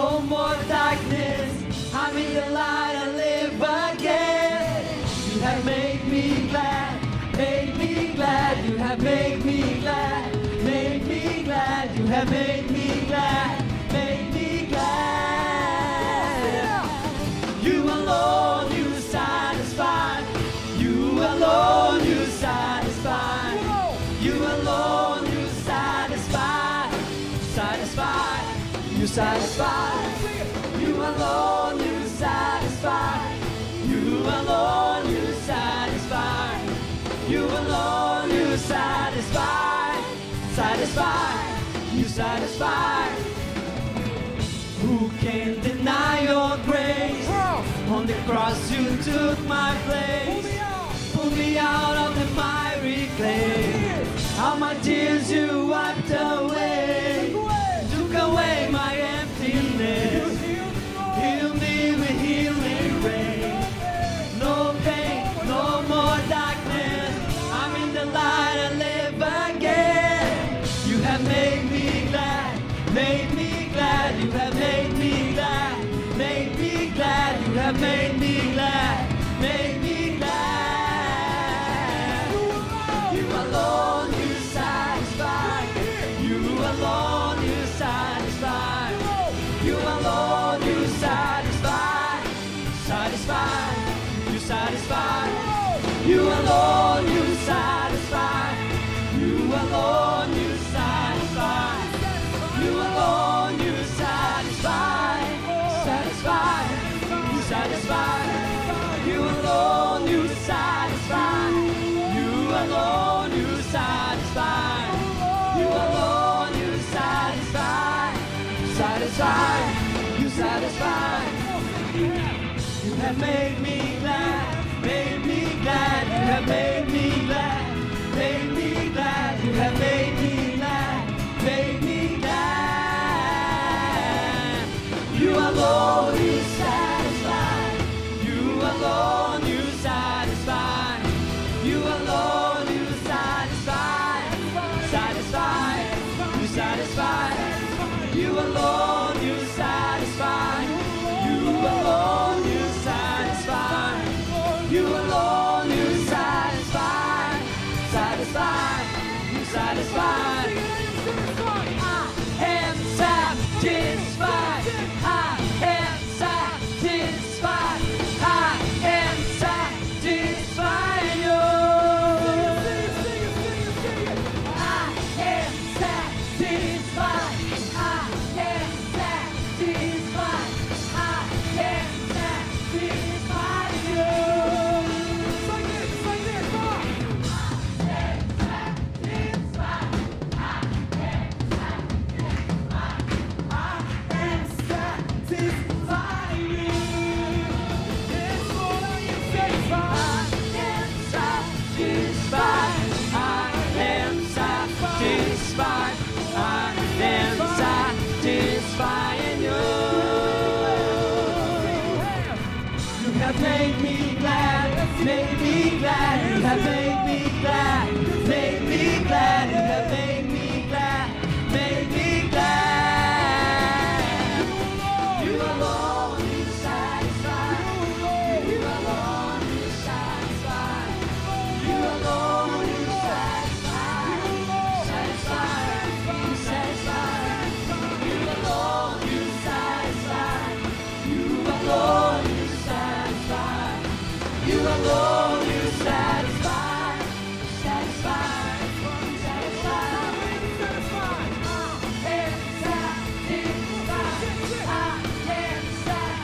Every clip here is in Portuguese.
no more darkness. I'm in the light, I live again. You have made me glad, made me glad. You have made me glad, made me glad. You have made me glad, made me glad. You alone, you satisfy. You alone, you satisfy. You alone, you satisfy. Satisfy, you satisfy. You alone, you satisfy. You alone, you satisfy. You alone, you satisfy. Satisfy, you satisfy. Who can deny your grace? On the cross you took my place. Pull me out of the miry clay. All my tears you wiped away. Took away my emptiness. Heal me with healing rain. No pain, no more darkness. I'm in the light, I live again. You have made me glad, made me glad. You have made me glad, made me glad. You have made me glad, made me glad. You alone, you satisfy. You alone, you satisfy. You alone, you satisfy. Satisfy, you satisfy. You alone, you satisfy. You alone, you satisfy. You alone, you satisfy. Satisfy, you satisfy. You alone, you satisfy. You alone, you satisfy. You alone, you satisfy. Satisfy, you satisfy. You have made me glad, made me glad. You have made me glad, made me glad. You have made me glad, made me glad. You alone, you satisfy. You alone, you satisfy. You alone, you satisfy. Satisfy, you satisfy. You alone, you satisfy. You alone, you satisfy. You alone, you satisfy. Satisfy, you satisfy. I am satisfied. I am satisfied. I am satisfied. You. I am satisfied. I am satisfied. I am satisfied. You. Made me glad, made me glad. You have made me glad, made me glad. You have made me glad, made me glad. You alone, you satisfy. You alone, you satisfy. You alone, you satisfy. Satisfy, you satisfy. You alone, you satisfy. You alone, you satisfy. You alone, you satisfy. Satisfy, satisfy. I am satisfied. I am satisfied. I am satisfied. I am satisfied.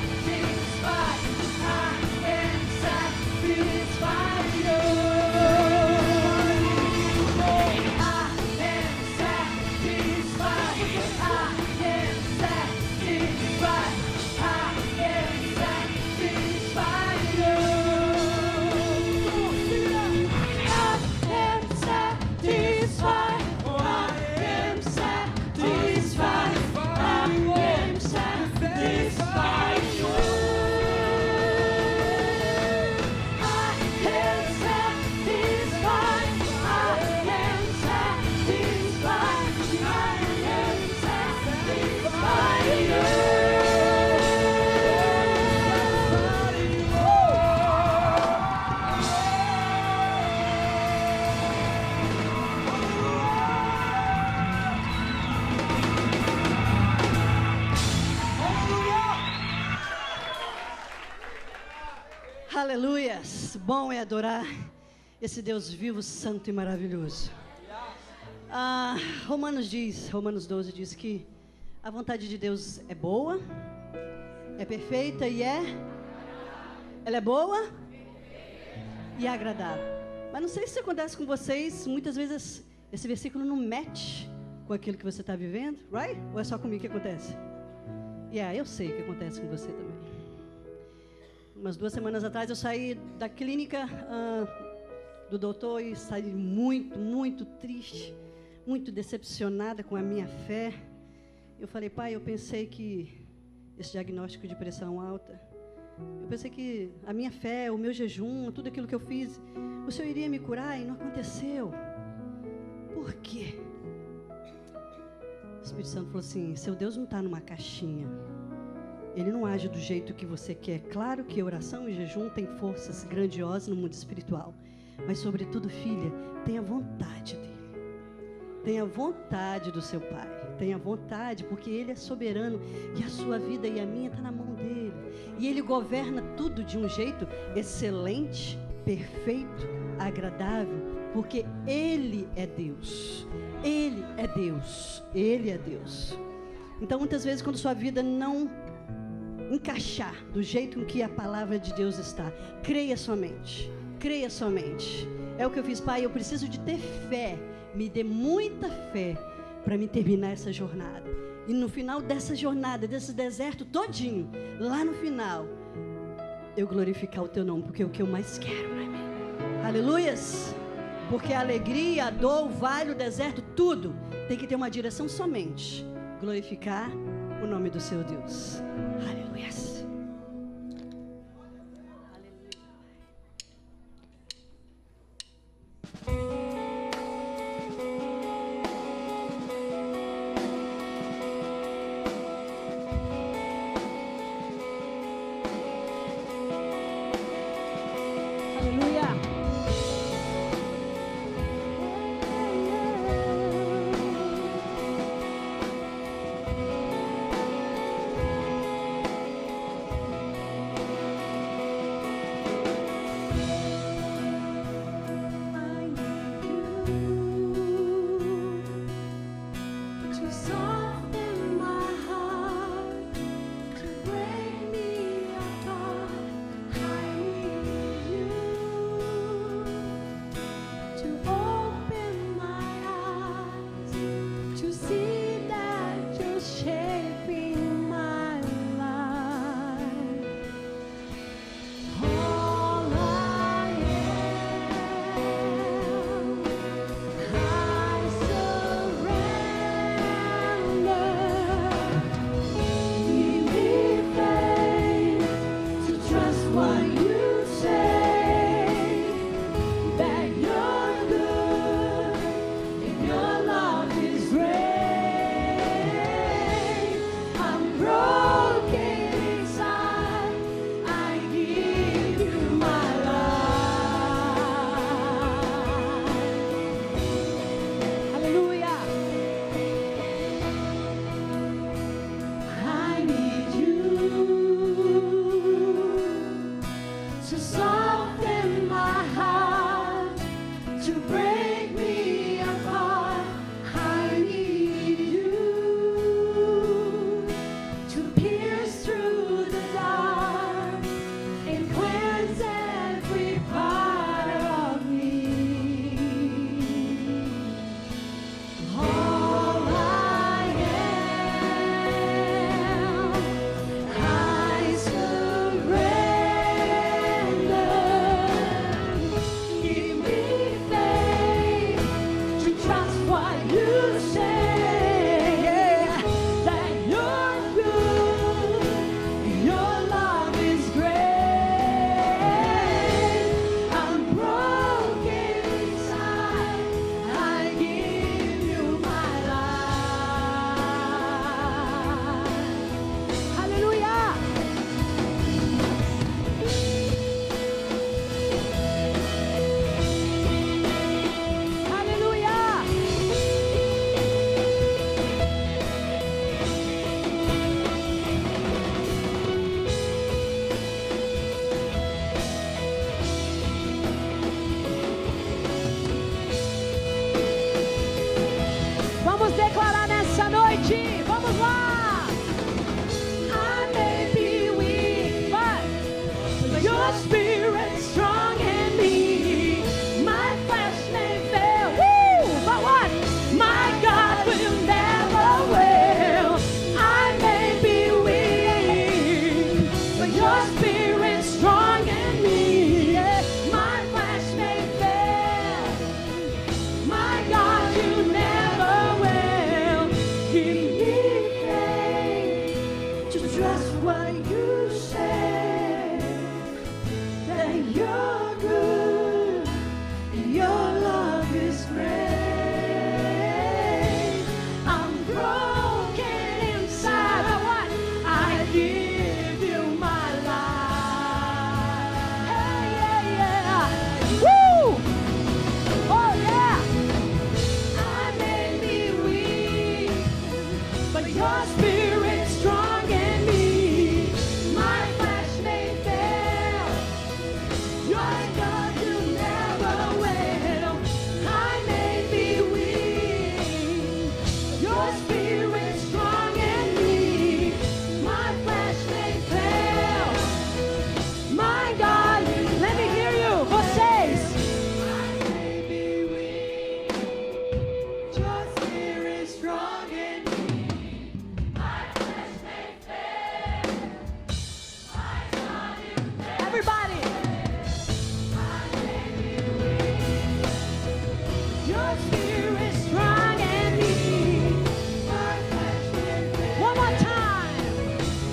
I am satisfied. I am satisfied. Aleluias! Bom é adorar esse Deus vivo, santo e maravilhoso. Romanos 12 diz que a vontade de Deus é boa, é perfeita e ela é boa e é agradável. Mas não sei se isso acontece com vocês, muitas vezes esse versículo não match com aquilo que você está vivendo, right? Ou é só comigo que acontece? Eu sei que acontece com você também. Umas 2 semanas atrás eu saí da clínica do doutor e saí muito, muito triste, muito decepcionada com a minha fé. Eu falei, pai, eu pensei que esse diagnóstico de pressão alta, eu pensei que a minha fé, o meu jejum, tudo aquilo que eu fiz, o Senhor iria me curar e não aconteceu. Por quê? O Espírito Santo falou assim, seu Deus não está numa caixinha. Ele não age do jeito que você quer. Claro que oração e jejum têm forças grandiosas no mundo espiritual. Mas, sobretudo, filha, tenha vontade dele. Tenha vontade do seu pai. Tenha vontade, porque ele é soberano. E a sua vida e a minha está na mão dele. E ele governa tudo de um jeito excelente, perfeito, agradável. Porque ele é Deus. Ele é Deus. Ele é Deus. Então, muitas vezes, quando sua vida não encaixar do jeito em que a palavra de Deus está, creia somente, creia somente. É o que eu fiz, pai, eu preciso de ter fé, me dê muita fé para me terminar essa jornada. E no final dessa jornada, desse deserto todinho, lá no final, eu glorificar o teu nome, porque é o que eu mais quero para mim. Aleluias! Porque a alegria, a dor, o vale, o deserto, tudo tem que ter uma direção somente, glorificar o nome do seu Deus. Aleluia. your spirit strong in me. My flesh may fail, woo, but what? My God will never fail. I may be weak, but your spirit strong in me. My flesh may fail, my God, you never will. Give me faith to trust what you say, that you're good and your love is great. I'm broken inside, but what? I give you my life. Hey, yeah, yeah. Woo! Oh, yeah. I may be weak, but your spirit's strong in me. My flesh may fail, your God you never will. I may be weak, your spirit's strong in me. My flesh may fail, my God, let me hear you. Vocês. I may be weak, your spirit's strong in me. Everybody. Your spirit strong in me. One more time.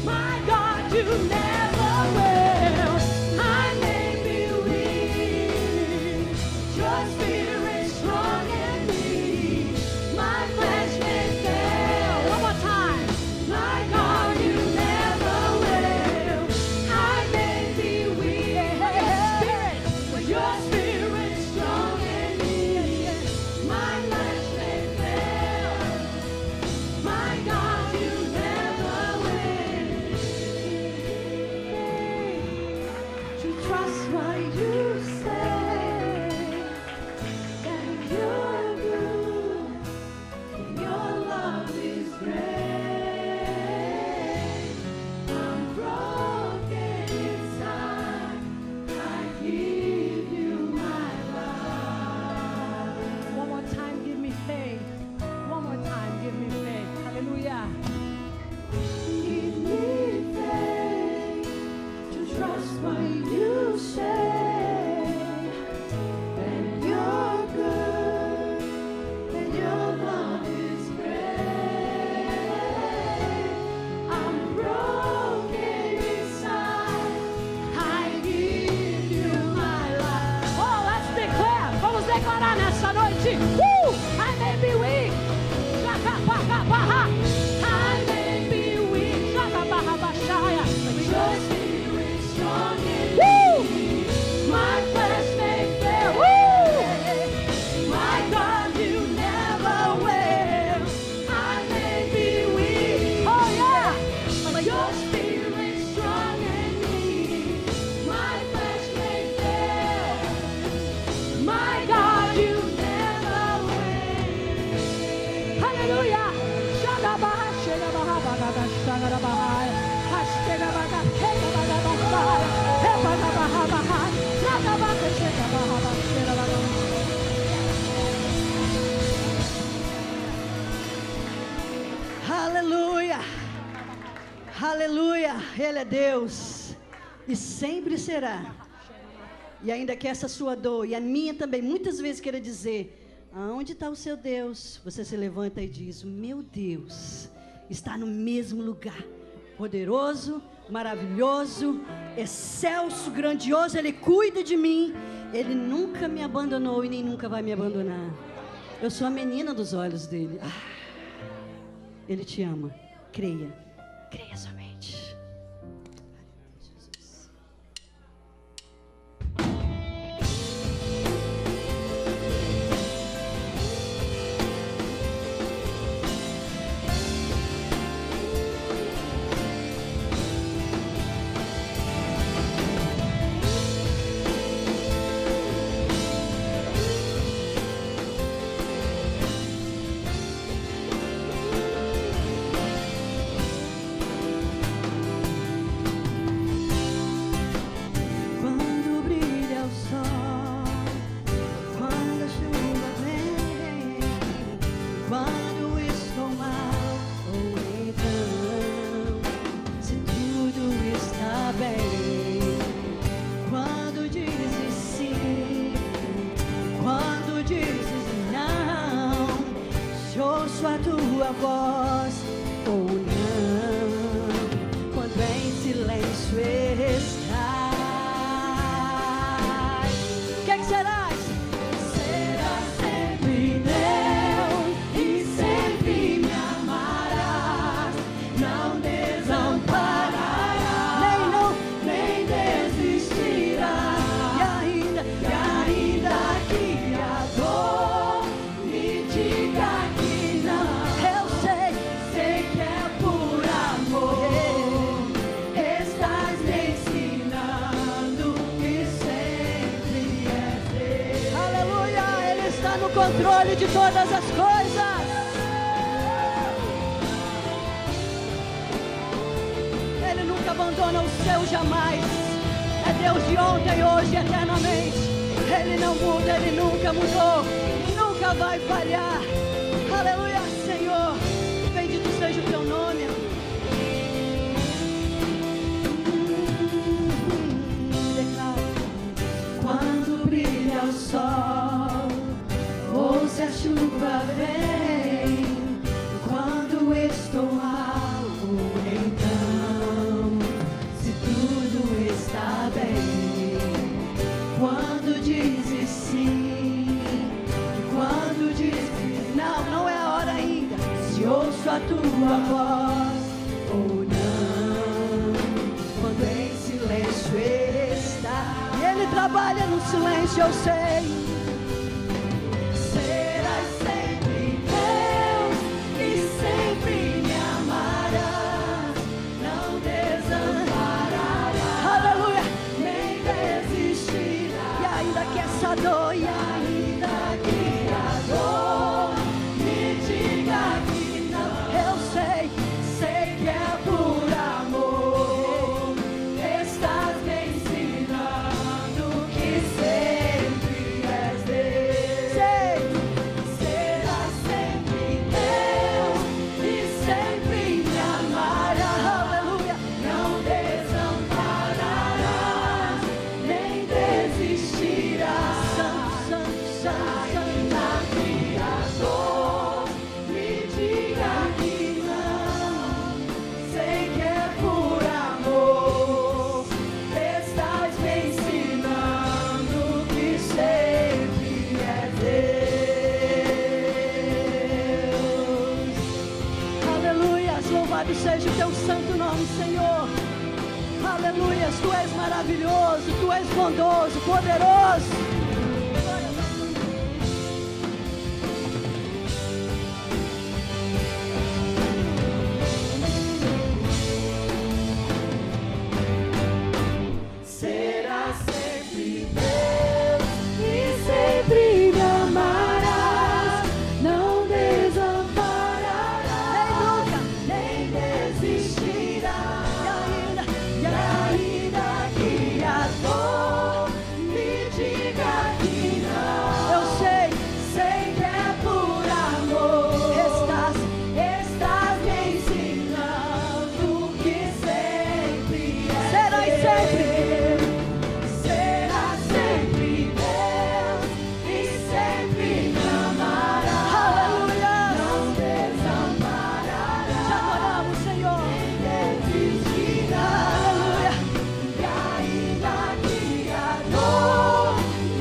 My God, you never will. I may be weak. Your spirit strong in me. My flesh may fail. One more time. My God, you never will. I may be weak, but your spirit strong in me. My flesh may fail. My God, you never will. To trust what you say, that you're good and your love is great. I'm broken inside, I give you my life. One more time, give me faith. One more time, give me faith. Hallelujah. Give me faith to trust what you say, that you're good, that your love is great. I'm broken inside, I give you my life. Oh, let's declare. Vamos declarar nessa noite. I may be weak. I may be weak. But your spirit strong in me. My flesh may fail. My God, you never will. I may be weak. Oh, yeah. But your spirit strong in me. My flesh may fail. My God, you never will. Hallelujah. Shadabaha, shadabaha, bagaga, shagadabaha. Hashkedabaga, hedabaga, hebagabaha, baha. Shadabaga, shadabaha, shadabaga. Aleluia. Aleluia. Ele é Deus e sempre será. E ainda que essa sua dor e a minha também muitas vezes queira dizer: aonde está o seu Deus? Você se levanta e diz: meu Deus está no mesmo lugar, poderoso, maravilhoso, excelso, grandioso. Ele cuida de mim. Ele nunca me abandonou e nem nunca vai me abandonar. Eu sou a menina dos olhos dele. Ele te ama. Creia. Creia somente. Jesus. controle de todas as coisas. Ele nunca abandona o seu jamais. É Deus de ontem, hoje e eternamente. Ele não muda, Ele nunca mudou, nunca vai falhar. Aleluia, Senhor. Bendito seja o teu nome. Quando brilha o sol, ou se a chuva vem, quando estou alto, então, se tudo está bem. Quando dizes sim, e quando dizes não, não é a hora ainda. Se ouço a tua voz ou não, quando em silêncio está. E Ele trabalha no silêncio, eu sei. Serás sempre Deus e sempre me amarás, não desampararás, Aleluia. nem desistirás. E ainda que essa dor, e Ainda que a dor me diga que não, eu sei. sei que é por amor. Estás me ensinando que sempre és Deus. Sei. Serás sempre Deus e sempre me amarás. Aleluia. Não desampararás, nem desistirás. Santo, santo, santo, Ainda que a dor me diga que não, sei que é por amor. Estás me ensinando que sempre é Deus. aleluia. Louvado seja o teu santo nome, Senhor. Aleluia. Tu és maravilhoso, tu és bondoso, poderoso. Serás sempre Deus e sempre me amarás, não desampararás, nem desistirás. E ainda que a dor me diga que não, Eu sei. sei que é por amor. Estás me ensinando que sempre é Serás sempre. Serás sempre Deus e sempre me amarás. Aleluia. Não desampararás, Te adoramos, Senhor. nem desistirás. Aleluia. E ainda que a dor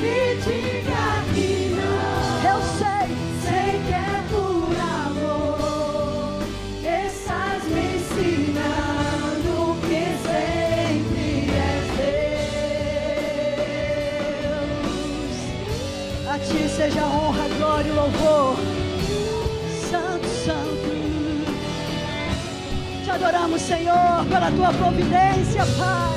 me diga que não, Eu sei. sei que é por amor. Estás me ensinando que sempre és Deus. A ti seja a honra, a glória e o louvor. Santo, santo. Te adoramos, Senhor, pela tua providência, Pai.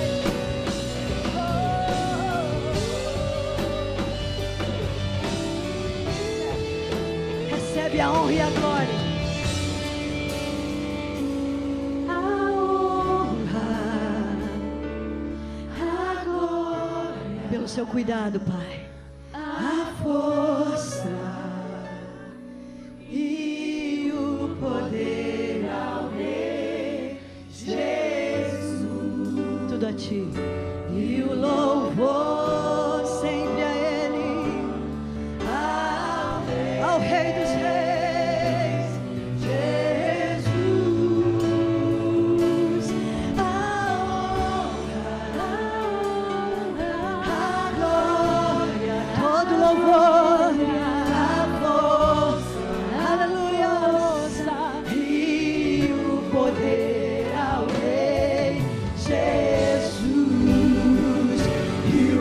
Recebe a honra e a glória. A honra, a glória, Pelo seu cuidado, Pai. a força e o poder ao Rei Jesus. Tudo a ti. E o louvor Sempre a Ele, ao Rei dos Reis. Jesus. A glória, Todo louvor. a força Aleluia. e o poder ao Rei Jesus. E o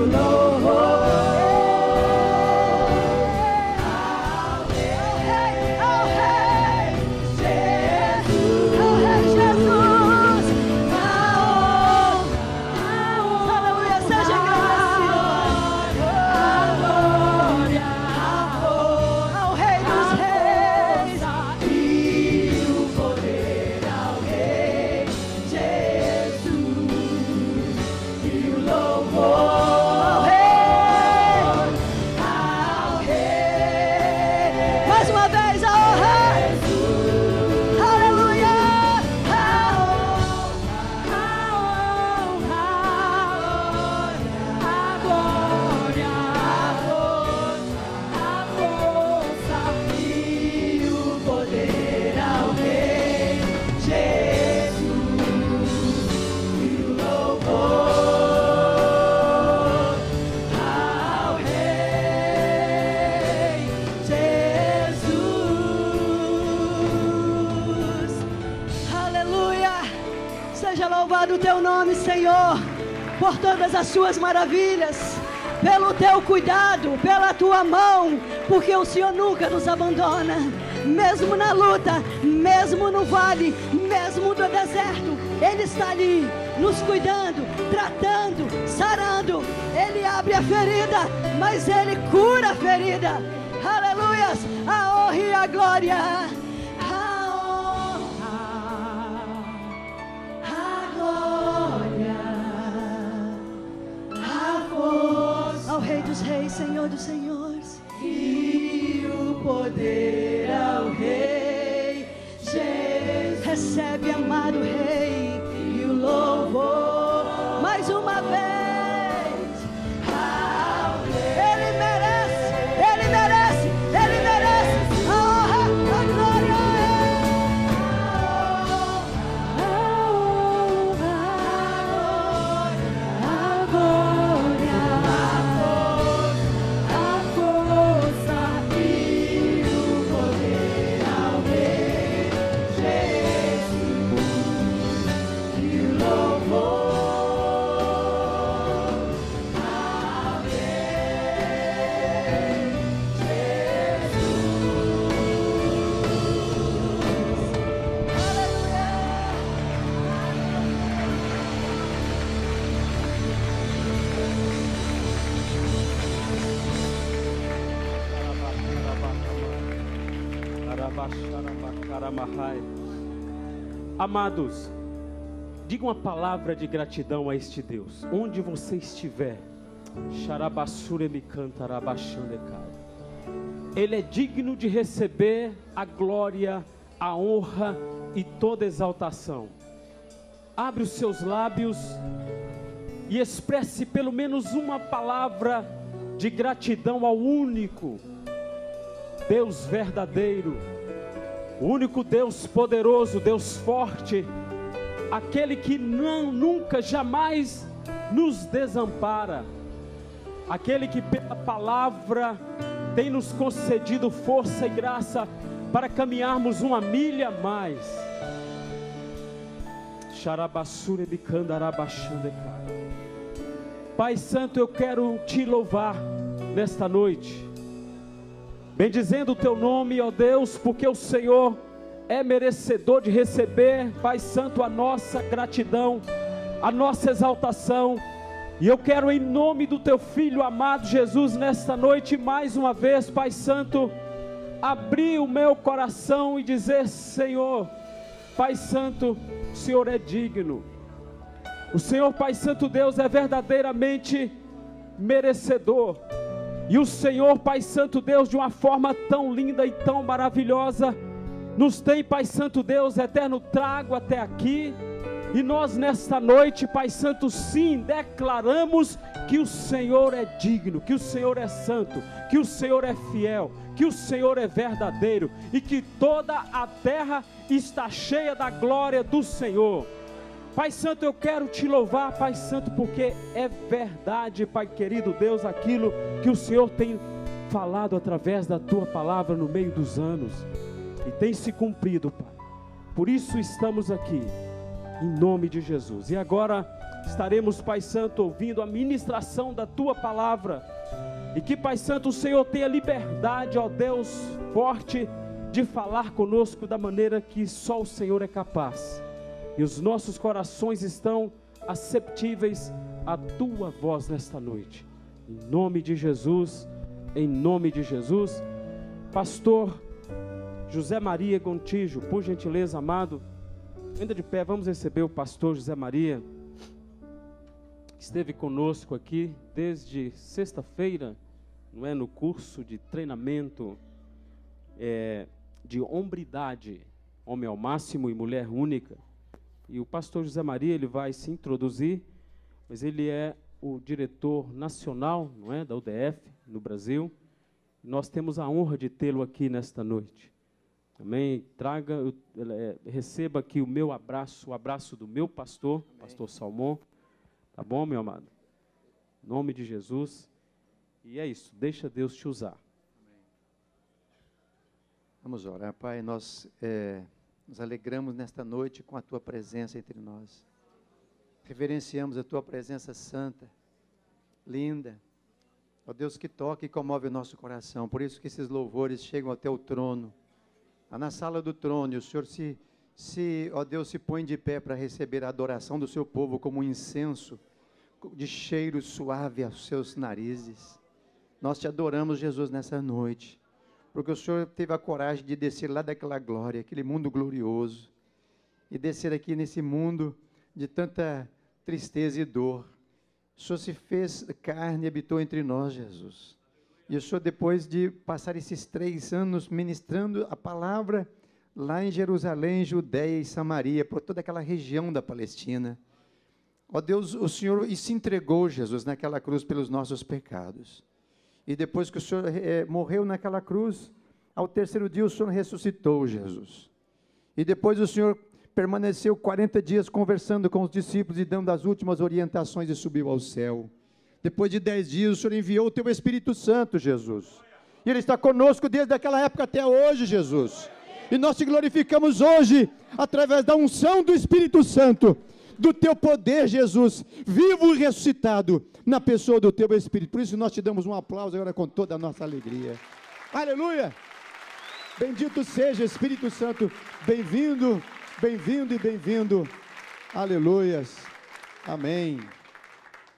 Obrigado o teu nome, Senhor, por todas as suas maravilhas, pelo teu cuidado, pela tua mão, porque o Senhor nunca nos abandona, mesmo na luta, mesmo no vale, mesmo no deserto, Ele está ali, nos cuidando, tratando, sarando. Ele abre a ferida, mas Ele cura a ferida. Aleluias, a honra e a glória, a honra, a glória, a força ao Rei dos Reis, Senhor dos Senhores, e o poder ao Rei Jesus. Recebe, amado Rei, e o louvor mais uma vez. Ele merece, Ele merece, Ele merece a honra, a glória, a glória, a força e o poder ao Rei Jesus, e o louvor ao Rei Amados, diga uma palavra de gratidão a este Deus, onde você estiver. Ele é digno de receber a glória, a honra e toda exaltação. Abre os seus lábios e expresse pelo menos uma palavra de gratidão ao único Deus verdadeiro, o único Deus poderoso, Deus forte, aquele que nunca, jamais nos desampara, aquele que pela palavra tem nos concedido força e graça para caminharmos uma milha a mais. Pai Santo, eu quero te louvar nesta noite, bendizendo o teu nome, ó Deus, porque o Senhor é merecedor de receber, Pai Santo, a nossa gratidão, a nossa exaltação. E eu quero, em nome do teu Filho amado Jesus, nesta noite, mais uma vez, Pai Santo, abrir o meu coração e dizer: Senhor, Pai Santo, o Senhor é digno. O Senhor, Pai Santo Deus, é verdadeiramente merecedor. E o Senhor, Pai Santo Deus, de uma forma tão linda e tão maravilhosa, nos tem, Pai Santo Deus, eterno, trago até aqui. E nós nesta noite, Pai Santo, sim, declaramos que o Senhor é digno, que o Senhor é santo, que o Senhor é fiel, que o Senhor é verdadeiro, e que toda a terra está cheia da glória do Senhor. Pai Santo, eu quero te louvar, Pai Santo, porque é verdade, Pai querido Deus, aquilo que o Senhor tem falado através da tua palavra no meio dos anos, e tem se cumprido, Pai. Por isso estamos aqui, em nome de Jesus. E agora estaremos, Pai Santo, ouvindo a ministração da tua palavra, e que, Pai Santo, o Senhor tenha liberdade, ó Deus forte, de falar conosco da maneira que só o Senhor é capaz. E os nossos corações estão aceptíveis à tua voz nesta noite. Em nome de Jesus, em nome de Jesus. Pastor José Maria Gontijo, por gentileza, amado, ainda de pé, vamos receber o pastor José Maria, que esteve conosco aqui desde sexta-feira, não é, no curso de treinamento de hombridade, homem ao máximo e mulher única. E o pastor José Maria, ele vai se introduzir, mas ele é o diretor nacional, não é, da UDF, no Brasil. Nós temos a honra de tê-lo aqui nesta noite. Amém? Receba aqui o meu abraço, o abraço do meu pastor, amém, pastor Salmão. Tá bom, meu amado? Em nome de Jesus. E é isso, deixa Deus te usar. Amém. Vamos orar. Pai, nós nos alegramos nesta noite com a tua presença entre nós. reverenciamos a Tua presença santa, linda, ó Deus, que toca e comove o nosso coração. Por isso que esses louvores chegam até o trono, na sala do trono, e o Senhor ó Deus, se põe de pé para receber a adoração do seu povo como um incenso de cheiro suave aos seus narizes. Nós te adoramos, Jesus, nessa noite, porque o Senhor teve a coragem de descer lá daquela glória, aquele mundo glorioso, e descer aqui nesse mundo de tanta tristeza e dor. O Senhor se fez carne e habitou entre nós, Jesus. E o Senhor, depois de passar esses 3 anos ministrando a palavra lá em Jerusalém, Judeia e Samaria, por toda aquela região da Palestina, ó Deus, o Senhor se entregou, Jesus, naquela cruz pelos nossos pecados. E depois que o Senhor morreu naquela cruz, ao 3º dia o Senhor ressuscitou, Jesus. E depois o Senhor permaneceu 40 dias conversando com os discípulos e dando as últimas orientações e subiu ao céu. Depois de 10 dias, o Senhor enviou o Teu Espírito Santo, Jesus. E Ele está conosco desde aquela época até hoje, Jesus. E nós te glorificamos hoje, através da unção do Espírito Santo, do Teu poder, Jesus, vivo e ressuscitado, na pessoa do Teu Espírito. Por isso nós te damos um aplauso agora com toda a nossa alegria. Aleluia! Bendito seja Espírito Santo, bem-vindo, bem-vindo e bem-vindo. Aleluias. Amém.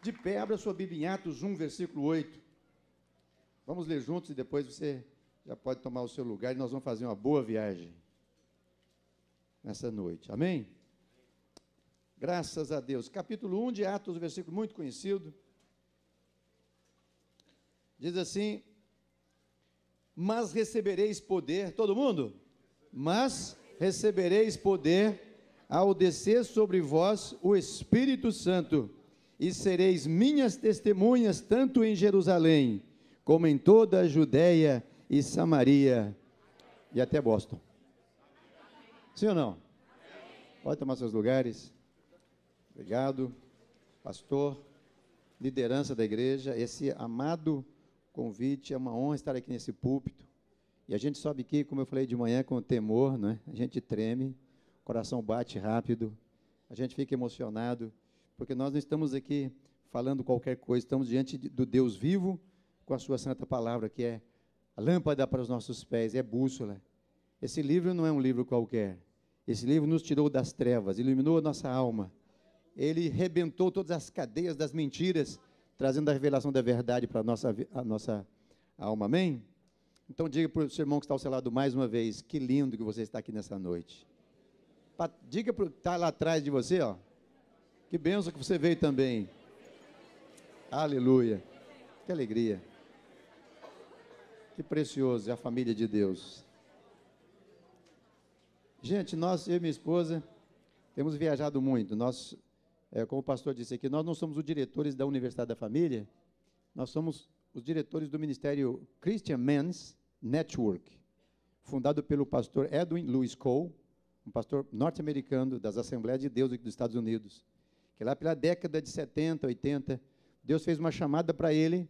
De pé, abra sua Bíblia em Atos 1, versículo 8. Vamos ler juntos e depois você já pode tomar o seu lugar e nós vamos fazer uma boa viagem nessa noite. Amém? Graças a Deus. Capítulo 1 de Atos, um versículo muito conhecido. Diz assim: mas recebereis poder, todo mundo? Mas recebereis poder ao descer sobre vós o Espírito Santo, e sereis minhas testemunhas, tanto em Jerusalém, como em toda a Judeia e Samaria, e até Boston. Sim ou não? Pode tomar seus lugares. Obrigado, pastor, liderança da igreja, esse amado convite, é uma honra estar aqui nesse púlpito, e a gente sobe aqui, como eu falei de manhã, com temor, né? A gente treme, o coração bate rápido, a gente fica emocionado, porque nós não estamos aqui falando qualquer coisa, estamos diante do Deus vivo, com a sua santa palavra, que é a lâmpada para os nossos pés, é bússola. Esse livro não é um livro qualquer, esse livro nos tirou das trevas, iluminou a nossa alma, ele rebentou todas as cadeias das mentiras, trazendo a revelação da verdade para a nossa alma, amém? Então diga para o seu irmão que está ao seu lado mais uma vez, que lindo que você está aqui nessa noite. Diga para o que está lá atrás de você, ó, que bênção que você veio também. Aleluia, que alegria, que precioso é a família de Deus. Gente, eu e minha esposa temos viajado muito, como o pastor disse aqui, nós não somos os diretores da Universidade da Família, nós somos os diretores do Ministério Christian Men's Network, fundado pelo pastor Edwin Lewis Cole, um pastor norte-americano das Assembleias de Deus aqui dos Estados Unidos, que lá pela década de 70, 80, Deus fez uma chamada para ele,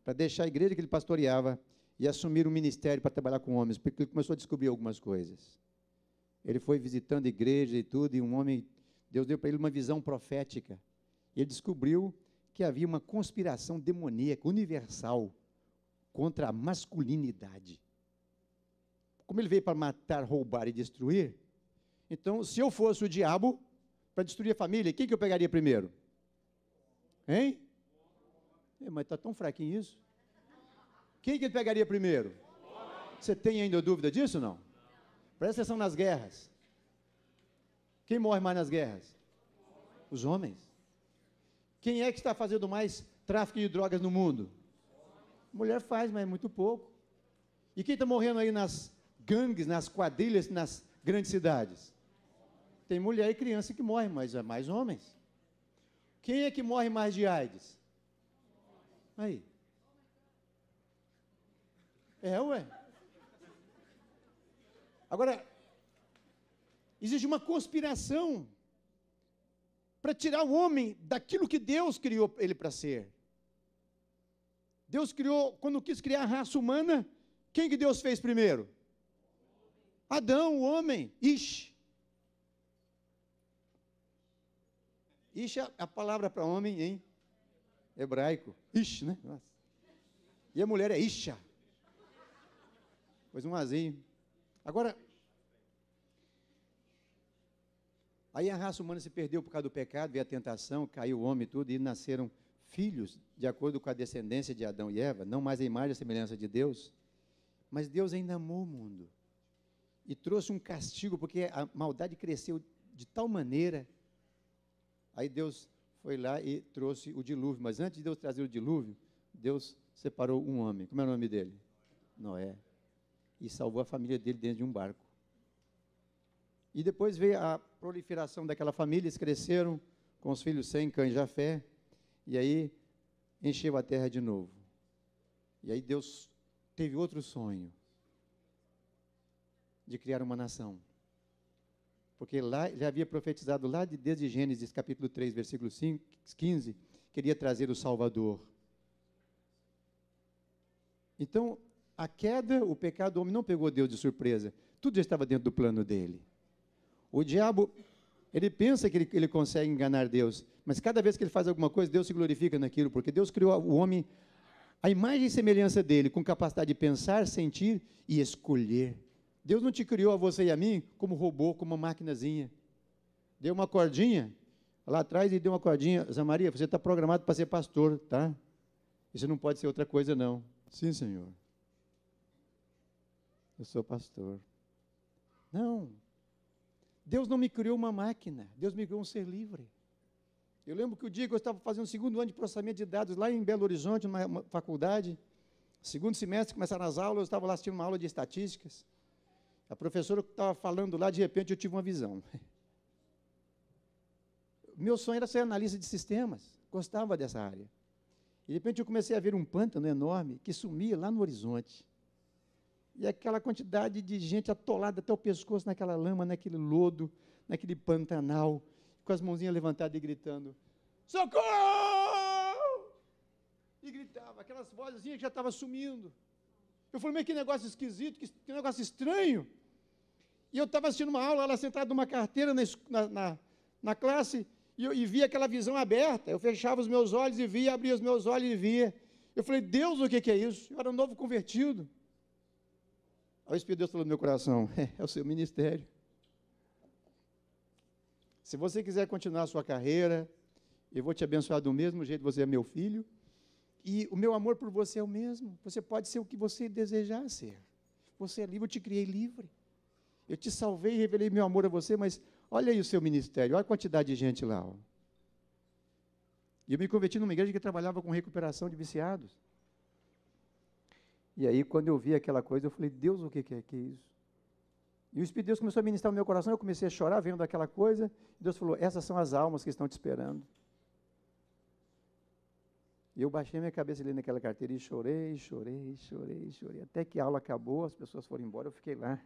para deixar a igreja que ele pastoreava e assumir um ministério para trabalhar com homens, porque ele começou a descobrir algumas coisas. Ele foi visitando a igreja e tudo, e Deus deu para ele uma visão profética. E ele descobriu que havia uma conspiração demoníaca universal contra a masculinidade. Como ele veio para matar, roubar e destruir, então, se eu fosse o diabo para destruir a família, quem que eu pegaria primeiro? Hein? Mas está tão fraquinho isso. Quem que ele pegaria primeiro? Você tem ainda dúvida disso ou não? Presta atenção nas guerras. Quem morre mais nas guerras? Os homens. Quem é que está fazendo mais tráfico de drogas no mundo? Mulher faz, mas é muito pouco. E quem está morrendo aí nas gangues, nas quadrilhas, nas grandes cidades? Tem mulher e criança que morrem, mas é mais homens. Quem é que morre mais de AIDS? Aí. Ué. Agora, existe uma conspiração para tirar o homem daquilo que Deus criou ele para ser. Deus criou, quando quis criar a raça humana, quem que Deus fez primeiro? Adão, o homem. Ixi. Isha é a palavra para homem em hebraico. Ish, né? Nossa. E a mulher é Isha. Pois um azinho. Agora, aí a raça humana se perdeu por causa do pecado, veio a tentação, caiu o homem e tudo, e nasceram filhos, de acordo com a descendência de Adão e Eva, não mais a imagem e a semelhança de Deus, mas Deus ainda amou o mundo, e trouxe um castigo, porque a maldade cresceu de tal maneira, aí Deus foi lá e trouxe o dilúvio, mas antes de Deus trazer o dilúvio, Deus separou um homem, como é o nome dele? Noé, e salvou a família dele dentro de um barco. E depois veio a proliferação daquela família, eles cresceram com os filhos Sem, Cã e Jafé, e aí encheu a terra de novo. E aí Deus teve outro sonho, de criar uma nação. Porque lá, ele havia profetizado lá desde Gênesis capítulo 3, versículo 15, queria trazer o Salvador. Então, a queda, o pecado do homem não pegou Deus de surpresa, tudo já estava dentro do plano dele. O diabo, ele pensa que ele consegue enganar Deus, mas cada vez que ele faz alguma coisa, Deus se glorifica naquilo, porque Deus criou o homem, a imagem e semelhança dele, com capacidade de pensar, sentir e escolher. Deus não te criou a você e a mim como robô, como uma maquinazinha. Deu uma cordinha, lá atrás e deu uma cordinha, Zé Maria, você está programado para ser pastor, tá? Isso não pode ser outra coisa, não. Sim, Senhor. Eu sou pastor. Não. Deus não me criou uma máquina, Deus me criou um ser livre. Eu lembro que o dia que eu estava fazendo o segundo ano de processamento de dados, lá em Belo Horizonte, numa faculdade, segundo semestre, começaram as aulas, eu estava lá assistindo uma aula de estatísticas, a professora que estava falando lá, de repente eu tive uma visão. Meu sonho era ser analista de sistemas, gostava dessa área. E de repente eu comecei a ver um pântano enorme, que sumia lá no horizonte. E aquela quantidade de gente atolada até o pescoço naquela lama, naquele lodo, naquele pantanal, com as mãozinhas levantadas e gritando, socorro! E gritava, aquelas vozinhas que já estavam sumindo. Eu falei, mas que negócio esquisito, que negócio estranho. E eu estava assistindo uma aula, ela sentada numa carteira na classe, e via aquela visão aberta. Eu fechava os meus olhos e via, abria os meus olhos e via. Eu falei, Deus, o que é isso? Eu era um novo convertido. Aí o Espírito de Deus falou no meu coração, é o seu ministério. Se você quiser continuar a sua carreira, eu vou te abençoar do mesmo jeito, você é meu filho, e o meu amor por você é o mesmo. Você pode ser o que você desejar ser. Você é livre, eu te criei livre. Eu te salvei e revelei meu amor a você, mas olha aí o seu ministério, olha a quantidade de gente lá. Ó. E eu me converti numa igreja que trabalhava com recuperação de viciados. E aí, quando eu vi aquela coisa, eu falei, Deus, o que é isso? E o Espírito de Deus começou a ministrar no meu coração, eu comecei a chorar vendo aquela coisa, e Deus falou, essas são as almas que estão te esperando. E eu baixei minha cabeça ali naquela carteira e chorei, até que a aula acabou, as pessoas foram embora, eu fiquei lá,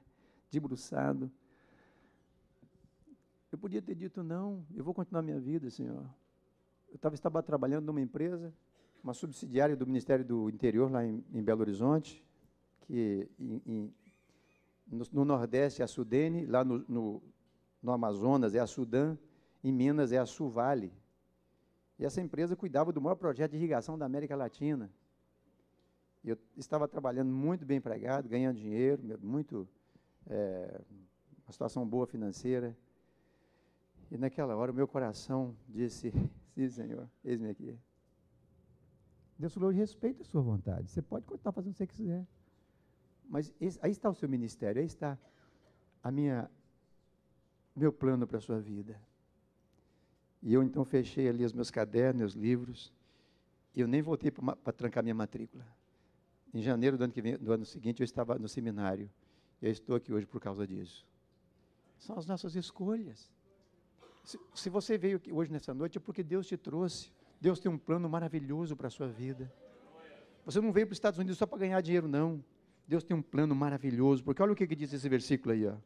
debruçado. Eu podia ter dito, não, eu vou continuar minha vida, Senhor. Eu estava trabalhando numa empresa, uma subsidiária do Ministério do Interior, lá em Belo Horizonte, que no Nordeste é a Sudene, lá no Amazonas é a Sudã, em Minas é a Suvale. E essa empresa cuidava do maior projeto de irrigação da América Latina. Eu estava trabalhando muito bem empregado, ganhando dinheiro, uma situação boa financeira. E naquela hora o meu coração disse, sim, Senhor, eis-me aqui. Deus falou, eu respeito a sua vontade, você pode continuar fazendo o que você quiser. Mas aí está o seu ministério, aí está meu plano para a sua vida. E eu então fechei ali os meus cadernos, meus livros, e eu nem voltei para trancar minha matrícula. Em janeiro do ano seguinte eu estava no seminário, e eu estou aqui hoje por causa disso. São as nossas escolhas. Se você veio aqui hoje nessa noite é porque Deus te trouxe. Deus tem um plano maravilhoso para a sua vida. Você não veio para os Estados Unidos só para ganhar dinheiro, não. Deus tem um plano maravilhoso, porque olha o que diz esse versículo aí, ó.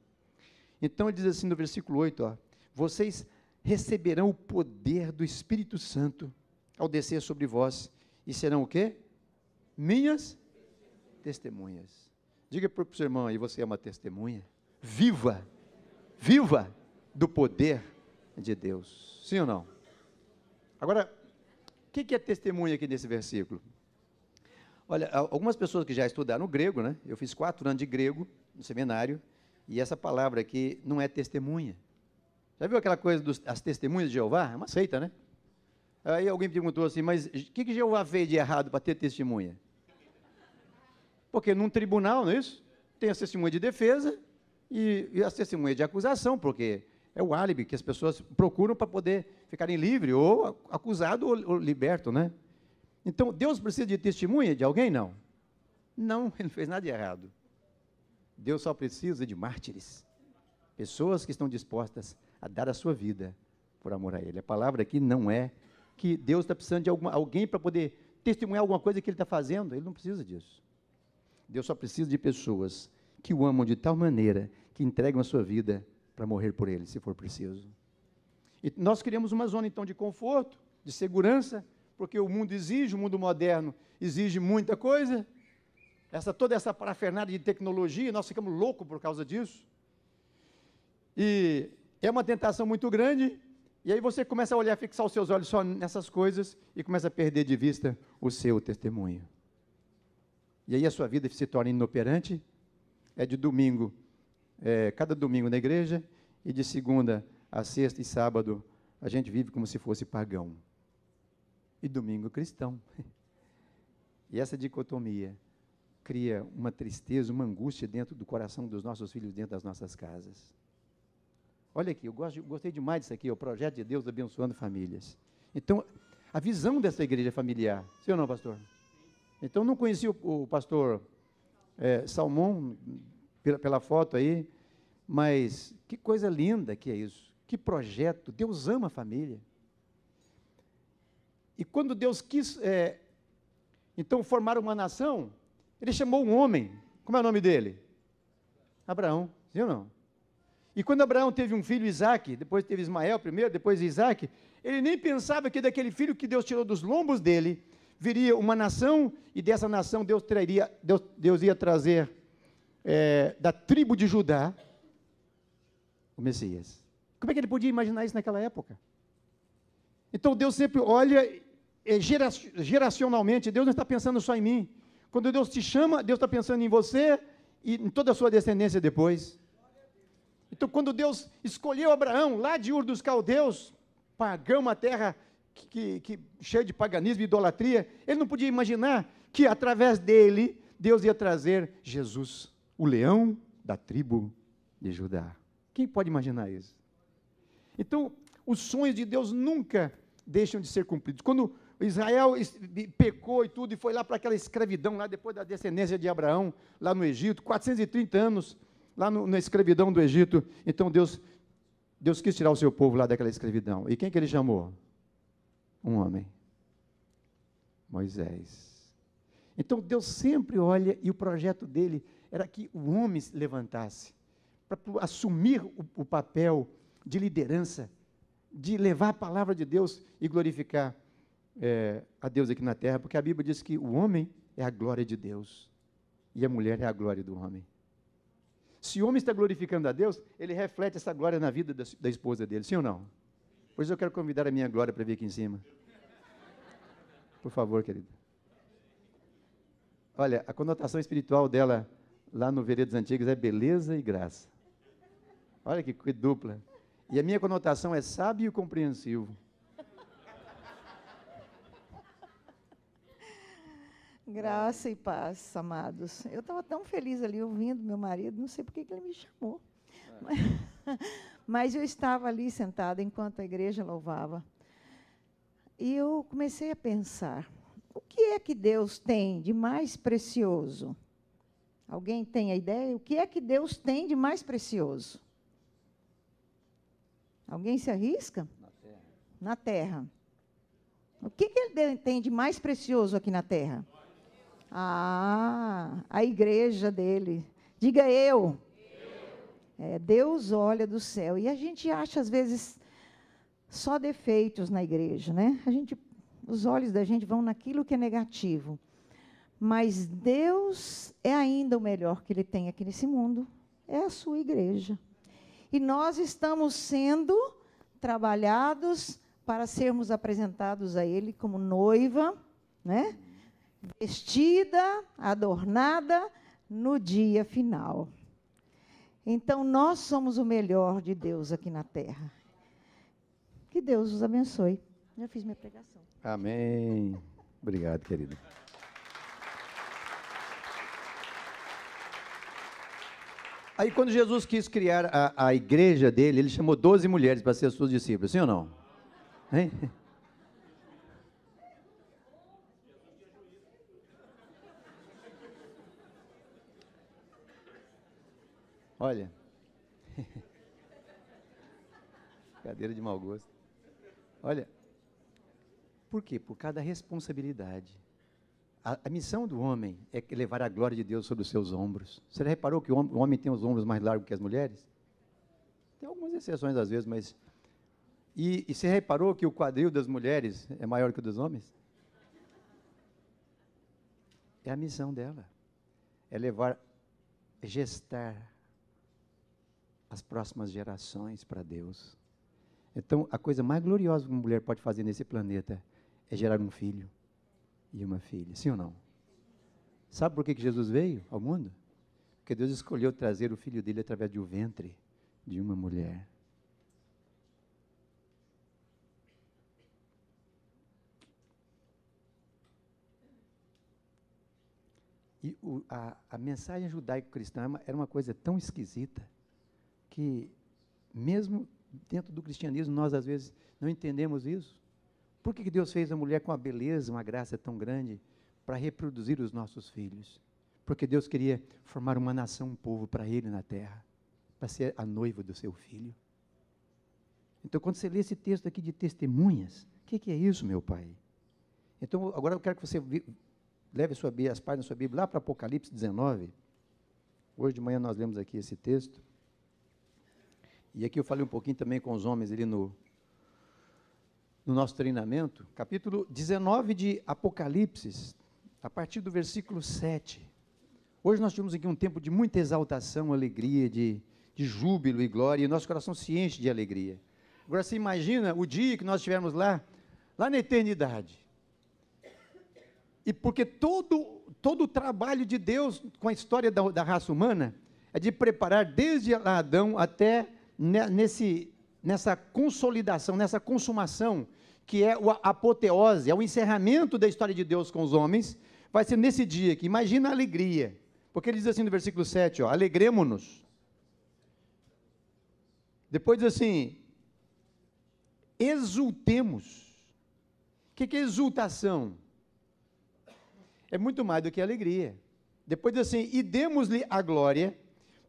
Então ele diz assim no versículo 8, ó, vocês receberão o poder do Espírito Santo ao descer sobre vós, e serão o quê? Minhas testemunhas. Diga para o seu irmão aí, você é uma testemunha. Viva do poder de Deus. Sim ou não? Agora, o que é testemunha aqui nesse versículo? Olha, algumas pessoas que já estudaram grego, né? Eu fiz 4 anos de grego no seminário, e essa palavra aqui não é testemunha. Já viu aquela coisa das testemunhas de Jeová? É uma seita, né? Aí alguém perguntou assim, mas o que Jeová fez de errado para ter testemunha? Porque num tribunal, não é isso? Tem a testemunha de defesa e a testemunha de acusação, porque é o álibi que as pessoas procuram para poder ficarem livres, ou acusado ou liberto, né? Então, Deus precisa de testemunha de alguém? Não. Não, ele não fez nada de errado. Deus só precisa de mártires. Pessoas que estão dispostas a dar a sua vida por amor a Ele. A palavra aqui não é que Deus está precisando de alguém para poder testemunhar alguma coisa que Ele está fazendo. Ele não precisa disso. Deus só precisa de pessoas que o amam de tal maneira que entregam a sua vida para morrer por Ele, se for preciso. E nós criamos uma zona, então, de conforto, de segurança, porque o mundo exige, o mundo moderno exige muita coisa, toda essa parafernália de tecnologia, nós ficamos loucos por causa disso. E é uma tentação muito grande, e aí você começa a olhar, fixar os seus olhos só nessas coisas, e começa a perder de vista o seu testemunho. E aí a sua vida se torna inoperante, é de domingo, cada domingo na igreja, e de segunda a sexta e sábado, a gente vive como se fosse pagão. E domingo cristão. E essa dicotomia cria uma tristeza, uma angústia dentro do coração dos nossos filhos, dentro das nossas casas. Olha aqui, eu gostei demais disso aqui, o projeto de Deus abençoando famílias. Então, a visão dessa igreja familiar, sim ou não, pastor? Então, não conheci o pastor Salmão, pela foto aí, mas que coisa linda que é isso, que projeto, Deus ama a família. E quando Deus quis, então, formar uma nação, Ele chamou um homem, como é o nome dele? Abraão, sim ou não? E quando Abraão teve um filho, Isaque, depois teve Ismael primeiro, depois Isaque, ele nem pensava que daquele filho que Deus tirou dos lombos dele, viria uma nação, e dessa nação Deus ia trazer da tribo de Judá o Messias. Como é que ele podia imaginar isso naquela época? Então Deus sempre olha geracionalmente, Deus não está pensando só em mim. Quando Deus te chama, Deus está pensando em você e em toda a sua descendência depois. Então, quando Deus escolheu Abraão, lá de Ur dos Caldeus, pagão, uma terra cheia de paganismo e idolatria, ele não podia imaginar que, através dele, Deus ia trazer Jesus, o leão da tribo de Judá. Quem pode imaginar isso? Então, os sonhos de Deus nunca deixam de ser cumpridos. Quando Israel pecou e tudo, e foi lá para aquela escravidão, lá depois da descendência de Abraão, lá no Egito, 430 anos, lá na escravidão do Egito, então Deus quis tirar o seu povo lá daquela escravidão. E quem que ele chamou? Um homem. Moisés. Então Deus sempre olha, e o projeto dele era que o homem se levantasse, para assumir o papel de liderança, de levar a palavra de Deus e glorificar a Deus aqui na terra, porque a Bíblia diz que o homem é a glória de Deus, e a mulher é a glória do homem. Se o homem está glorificando a Deus, ele reflete essa glória na vida da esposa dele, sim ou não? Pois eu quero convidar a minha glória para vir aqui em cima. Por favor, querido. Olha, a conotação espiritual dela, lá no Veredas Antigas, é beleza e graça. Olha que dupla. E a minha conotação é sábio e compreensivo. Graça e paz, amados. Eu estava tão feliz ali ouvindo meu marido, não sei por que ele me chamou. Mas eu estava ali sentada enquanto a igreja louvava. E eu comecei a pensar, o que é que Deus tem de mais precioso? Alguém tem a ideia? O que é que Deus tem de mais precioso? Alguém se arrisca? Na terra. Na terra. O que Ele tem de mais precioso aqui na terra? A igreja dele. Diga eu. Deus olha do céu. E a gente acha, às vezes, só defeitos na igreja, né? Os olhos da gente vão naquilo que é negativo. Mas Deus é ainda o melhor que Ele tem aqui nesse mundo. É a sua igreja. E nós estamos sendo trabalhados para sermos apresentados a Ele como noiva, né? Vestida, adornada no dia final. Então, nós somos o melhor de Deus aqui na terra. Que Deus os abençoe. Já fiz minha pregação. Amém. Obrigado, querida. Aí, quando Jesus quis criar a igreja dele, ele chamou 12 mulheres para ser suas discípulas, sim ou não? Hein? Olha, cadeira de mau gosto. Olha, por quê? Por causa da responsabilidade. A missão do homem é levar a glória de Deus sobre os seus ombros. Você já reparou que o homem tem os ombros mais largos que as mulheres? Tem algumas exceções às vezes, mas... E você reparou que o quadril das mulheres é maior que o dos homens? É a missão dela. É levar, gestar as próximas gerações para Deus. Então, a coisa mais gloriosa que uma mulher pode fazer nesse planeta é gerar um filho e uma filha, sim ou não? Sabe por que Jesus veio ao mundo? Porque Deus escolheu trazer o filho dele através do ventre de uma mulher. E a mensagem judaico-cristã era uma coisa tão esquisita que, mesmo dentro do cristianismo, nós às vezes não entendemos isso. Por que Deus fez a mulher com uma beleza, uma graça tão grande para reproduzir os nossos filhos? Porque Deus queria formar uma nação, um povo para Ele na terra, para ser a noiva do seu filho. Então, quando você lê esse texto aqui de testemunhas, o que é isso, meu pai? Então, agora eu quero que você leve as páginas da sua Bíblia lá para Apocalipse 19. Hoje de manhã nós lemos aqui esse texto. E aqui eu falei um pouquinho também com os homens ali no nosso treinamento. Capítulo 19 de Apocalipse, a partir do versículo 7. Hoje nós tivemos aqui um tempo de muita exaltação, alegria, de júbilo e glória, e nosso coração se enche de alegria. Agora você imagina o dia que nós estivermos lá na eternidade. E porque todo o trabalho de Deus com a história da raça humana é de preparar desde Adão até nessa consolidação, nessa consumação, que é a apoteose, é o encerramento da história de Deus com os homens, vai ser nesse dia que imagina a alegria. Porque ele diz assim no versículo 7, alegremo-nos. Depois diz assim, exultemos. O que é exultação? É muito mais do que alegria. Depois diz assim, e demos-lhe a glória,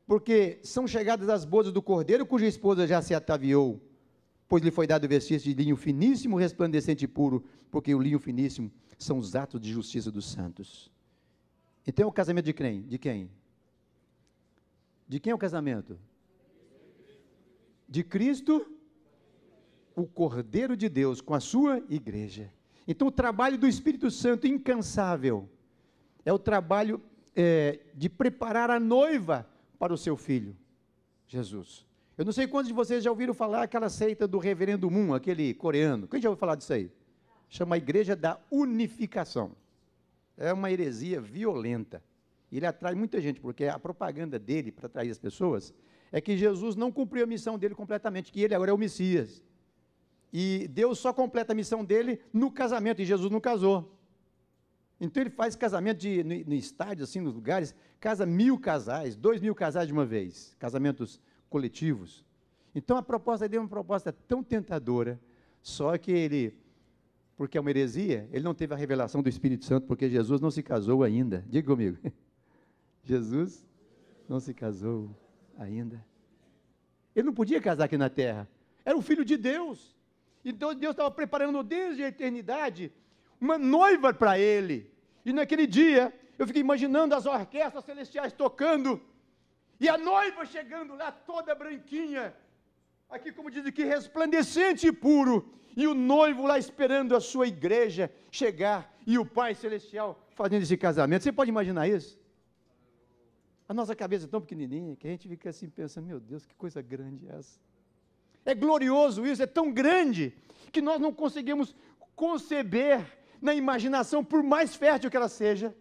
porque são chegadas as bodas do Cordeiro, cuja esposa já se ataviou, pois lhe foi dado vestir-se de linho finíssimo, resplandecente e puro, porque o linho finíssimo são os atos de justiça dos santos. Então é o casamento de quem? De quem? De quem é o casamento? De Cristo, o Cordeiro de Deus, com a sua igreja. Então o trabalho do Espírito Santo incansável é o trabalho de preparar a noiva para o seu filho, Jesus. Eu não sei quantos de vocês já ouviram falar aquela seita do Reverendo Moon, aquele coreano. Quem já ouviu falar disso aí? Chama a Igreja da Unificação. É uma heresia violenta. Ele atrai muita gente, porque a propaganda dele para atrair as pessoas é que Jesus não cumpriu a missão dele completamente, que ele agora é o Messias. E Deus só completa a missão dele no casamento, e Jesus não casou. Então ele faz casamento no estádio, assim, nos lugares, casa 1000 casais, 2000 casais de uma vez, casamentos coletivos. Então a proposta dele é uma proposta tão tentadora, só que ele, porque é uma heresia, ele não teve a revelação do Espírito Santo, porque Jesus não se casou ainda. Diga comigo. Jesus não se casou ainda. Ele não podia casar aqui na terra. Era o Filho de Deus. Então Deus estava preparando desde a eternidade uma noiva para ele. E naquele dia, eu fiquei imaginando as orquestras celestiais tocando, e a noiva chegando lá toda branquinha, aqui como diz aqui, resplandecente e puro, e o noivo lá esperando a sua igreja chegar, e o Pai Celestial fazendo esse casamento. Você pode imaginar isso? A nossa cabeça é tão pequenininha, que a gente fica assim pensando, meu Deus, que coisa grande é essa? É glorioso isso, é tão grande, que nós não conseguimos conceber na imaginação, por mais fértil que ela seja,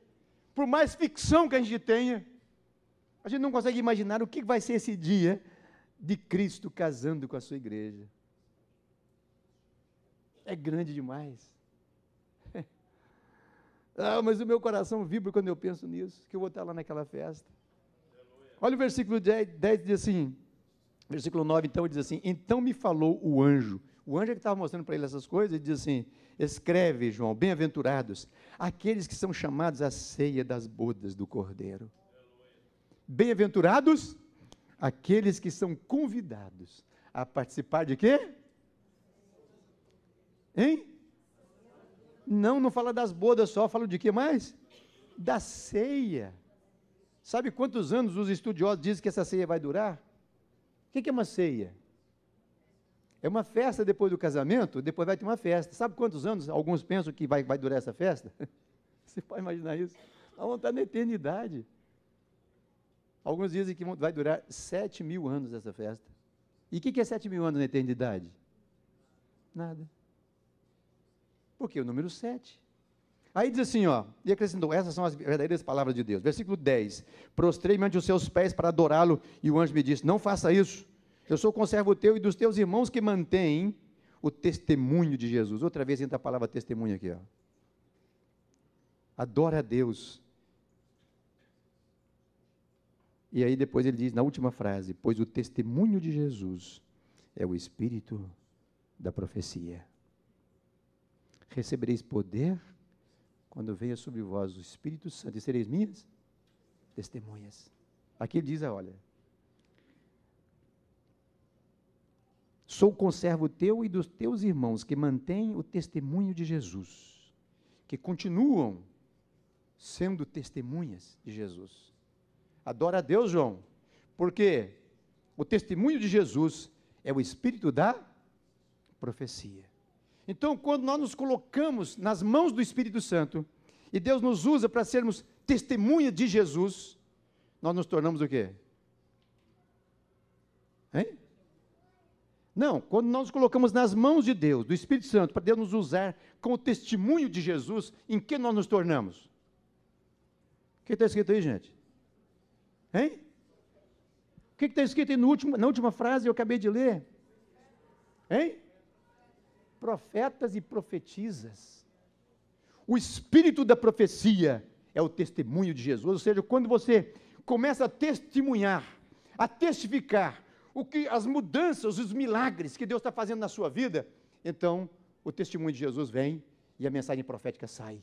por mais ficção que a gente tenha, a gente não consegue imaginar o que vai ser esse dia de Cristo casando com a sua igreja. É grande demais. Mas o meu coração vibra quando eu penso nisso, que eu vou estar lá naquela festa. Olha o versículo 10 diz assim, versículo 9 então, diz assim, então me falou o anjo é que estava mostrando para ele essas coisas, ele diz assim, escreve, João, bem-aventurados, aqueles que são chamados à ceia das bodas do Cordeiro. Bem-aventurados, aqueles que são convidados a participar de quê? Hein? Não fala das bodas só, fala de quê mais? Da ceia. Sabe quantos anos os estudiosos dizem que essa ceia vai durar? O que é uma ceia? É uma festa depois do casamento, depois vai ter uma festa. Sabe quantos anos alguns pensam que vai durar essa festa? Você pode imaginar isso? Nós vamos estar na eternidade. Alguns dizem que vai durar 7.000 anos essa festa. E o que é 7.000 anos na eternidade? Nada. Porque o número 7. Aí diz assim, e acrescentou, essas são as verdadeiras palavras de Deus. Versículo 10, prostrei-me ante os seus pés para adorá-lo, e o anjo me disse, não faça isso, eu sou conservo teu e dos teus irmãos que mantêm o testemunho de Jesus. Outra vez entra a palavra testemunho aqui, Adora a Deus. E aí depois ele diz, na última frase, pois o testemunho de Jesus é o espírito da profecia. Recebereis poder quando venha sobre vós o Espírito Santo, e sereis minhas testemunhas. Aqui ele diz, olha, sou conservo teu e dos teus irmãos que mantêm o testemunho de Jesus, que continuam sendo testemunhas de Jesus. Adora a Deus, João, porque o testemunho de Jesus é o espírito da profecia. Então, quando nós nos colocamos nas mãos do Espírito Santo, e Deus nos usa para sermos testemunha de Jesus, nós nos tornamos o quê? Hein? Não, quando nós nos colocamos nas mãos de Deus, do Espírito Santo, para Deus nos usar com o testemunho de Jesus, em que nós nos tornamos? O que está escrito aí, gente? Hein? O que está escrito aí na última frase, eu acabei de ler? Hein? Profetas e profetisas. O espírito da profecia é o testemunho de Jesus, ou seja, quando você começa a testemunhar, a testificar as mudanças, os milagres que Deus está fazendo na sua vida, então o testemunho de Jesus vem e a mensagem profética sai.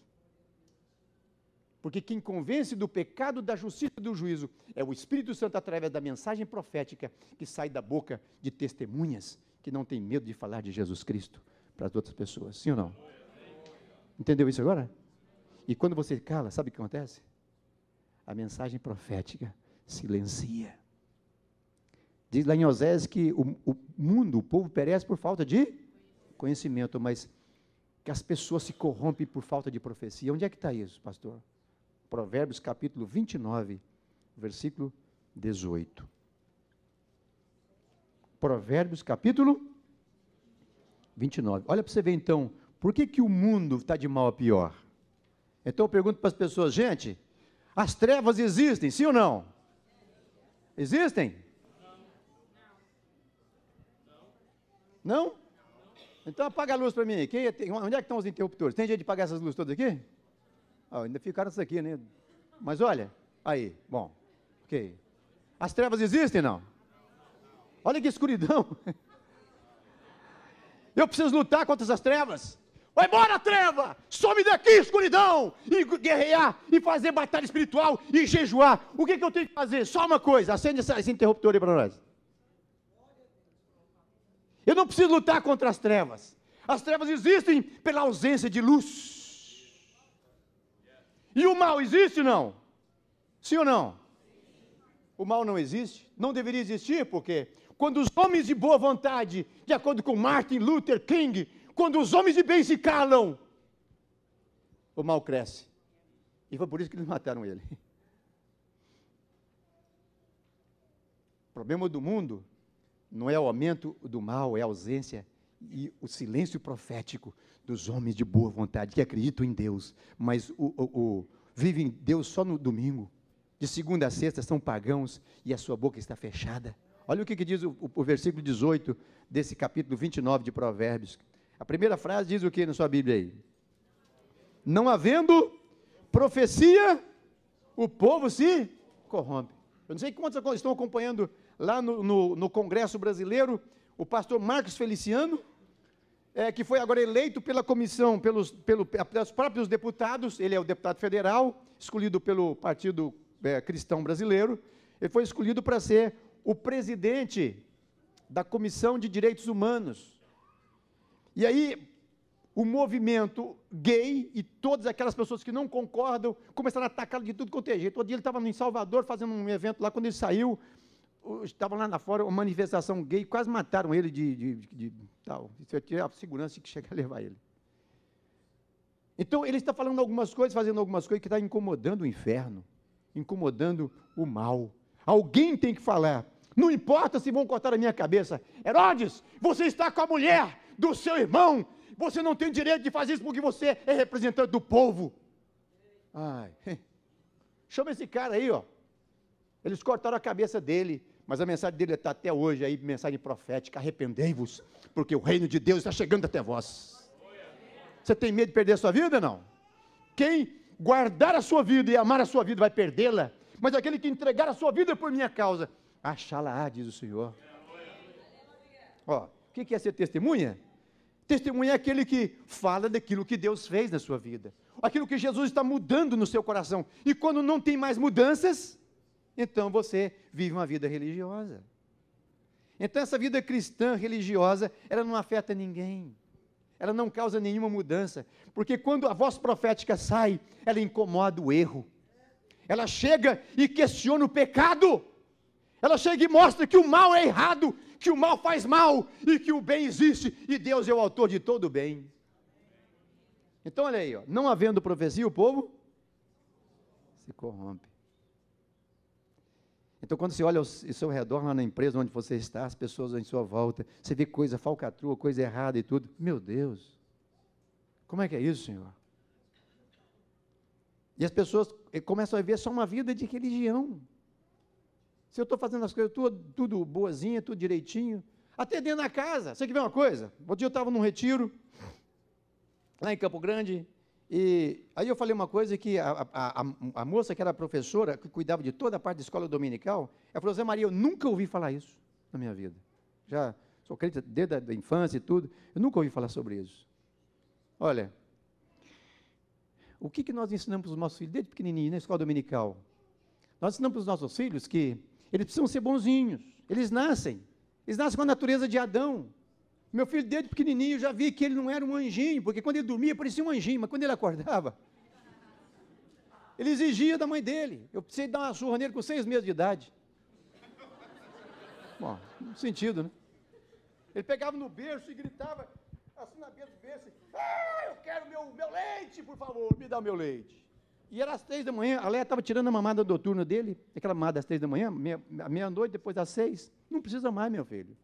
Porque quem convence do pecado, da justiça e do juízo é o Espírito Santo através da mensagem profética que sai da boca de testemunhas que não têm medo de falar de Jesus Cristo para as outras pessoas, sim ou não? Entendeu isso agora? E quando você cala, sabe o que acontece? A mensagem profética silencia. Diz lá em Osés que o povo perece por falta de conhecimento, mas que as pessoas se corrompem por falta de profecia. Onde é que está isso, pastor? Provérbios capítulo 29, versículo 18. Provérbios capítulo 29. Olha para você ver então, por que o mundo está de mal a pior? Então eu pergunto para as pessoas, gente, as trevas existem, sim ou não? Existem? Não? Então apaga a luz para mim. Onde é que estão os interruptores? Tem jeito de apagar essas luzes todas aqui? Ainda ficaram isso aqui, né? Mas olha, aí, bom, ok. As trevas existem, não? Olha que escuridão. Eu preciso lutar contra essas trevas. Vai embora, treva! Some daqui, escuridão! E guerrear, e fazer batalha espiritual, e jejuar. O que eu tenho que fazer? Só uma coisa, acende esse interruptor aí para nós. Eu não preciso lutar contra as trevas. As trevas existem pela ausência de luz. E o mal existe ou não? Sim ou não? O mal não existe? Não deveria existir, porque quando os homens de boa vontade, de acordo com Martin Luther King, quando os homens de bem se calam, o mal cresce. E foi por isso que eles mataram ele. O problema do mundo Não é o aumento do mal, é a ausência e o silêncio profético dos homens de boa vontade, que acreditam em Deus, mas vivem Deus só no domingo. De segunda a sexta são pagãos e a sua boca está fechada. Olha o que diz o versículo 18 desse capítulo 29 de Provérbios. A primeira frase diz o que na sua Bíblia aí? Não havendo profecia, o povo se corrompe. Eu não sei quantos estão acompanhando lá no Congresso Brasileiro, o pastor Marcos Feliciano, que foi agora eleito pela comissão, pelos próprios deputados. Ele é o deputado federal, escolhido pelo Partido Cristão Brasileiro. Ele foi escolhido para ser o presidente da Comissão de Direitos Humanos. E aí, o movimento gay e todas aquelas pessoas que não concordam começaram a atacá-lo de tudo quanto é jeito. Outro dia ele estava em Salvador fazendo um evento lá, quando ele saiu, estava lá fora, uma manifestação gay, quase mataram ele de tal. Isso é a segurança que chega a levar ele. Então, ele está falando algumas coisas, fazendo algumas coisas que está incomodando o inferno, incomodando o mal. Alguém tem que falar. Não importa se vão cortar a minha cabeça. Herodes, você está com a mulher do seu irmão. Você não tem direito de fazer isso porque você é representante do povo. Ai, chama esse cara aí, ó. Eles cortaram a cabeça dele, mas a mensagem dele está até hoje aí, mensagem profética: arrependei-vos, porque o reino de Deus está chegando até vós. Você tem medo de perder a sua vida, não? Quem guardar a sua vida e amar a sua vida vai perdê-la, mas aquele que entregar a sua vida por minha causa, achá-la, diz o Senhor. Ó, o que é ser testemunha? Testemunha é aquele que fala daquilo que Deus fez na sua vida, aquilo que Jesus está mudando no seu coração. E quando não tem mais mudanças, então você vive uma vida religiosa. Então essa vida cristã religiosa, ela não afeta ninguém, ela não causa nenhuma mudança, porque quando a voz profética sai, ela incomoda o erro, ela chega e questiona o pecado, ela chega e mostra que o mal é errado, que o mal faz mal e que o bem existe e Deus é o autor de todo o bem. Então olha aí, ó, não havendo profecia, o povo se corrompe. Então quando você olha ao seu redor, lá na empresa onde você está, as pessoas em sua volta, você vê coisa falcatrua, coisa errada e tudo. Meu Deus, como é que é isso, Senhor? E as pessoas começam a ver só uma vida de religião. Se eu estou fazendo as coisas tudo boazinha, tudo direitinho, até dentro da casa. Você quer ver uma coisa? Outro dia eu estava num retiro, lá em Campo Grande, e aí eu falei uma coisa que a moça que era professora, que cuidava de toda a parte da escola dominical, ela falou: Zé Maria, eu nunca ouvi falar isso na minha vida. Já sou crente desde a infância e tudo, eu nunca ouvi falar sobre isso. Olha, o que nós ensinamos para os nossos filhos desde pequenininho na escola dominical? Nós ensinamos para os nossos filhos que eles precisam ser bonzinhos. Eles nascem com a natureza de Adão. Meu filho, desde pequenininho, já vi que ele não era um anjinho, porque quando ele dormia, parecia um anjinho, mas quando ele acordava, ele exigia da mãe dele. Eu precisei dar uma surra nele com 6 meses de idade. Bom, no sentido, né? Ele pegava no berço e gritava, assim na beira do berço: eu quero meu leite, por favor, me dá o meu leite. E era às 3 da manhã, a Léa estava tirando a mamada noturna dele, aquela mamada às 3 da manhã, meia-noite, depois das 6. Não precisa mais, meu filho.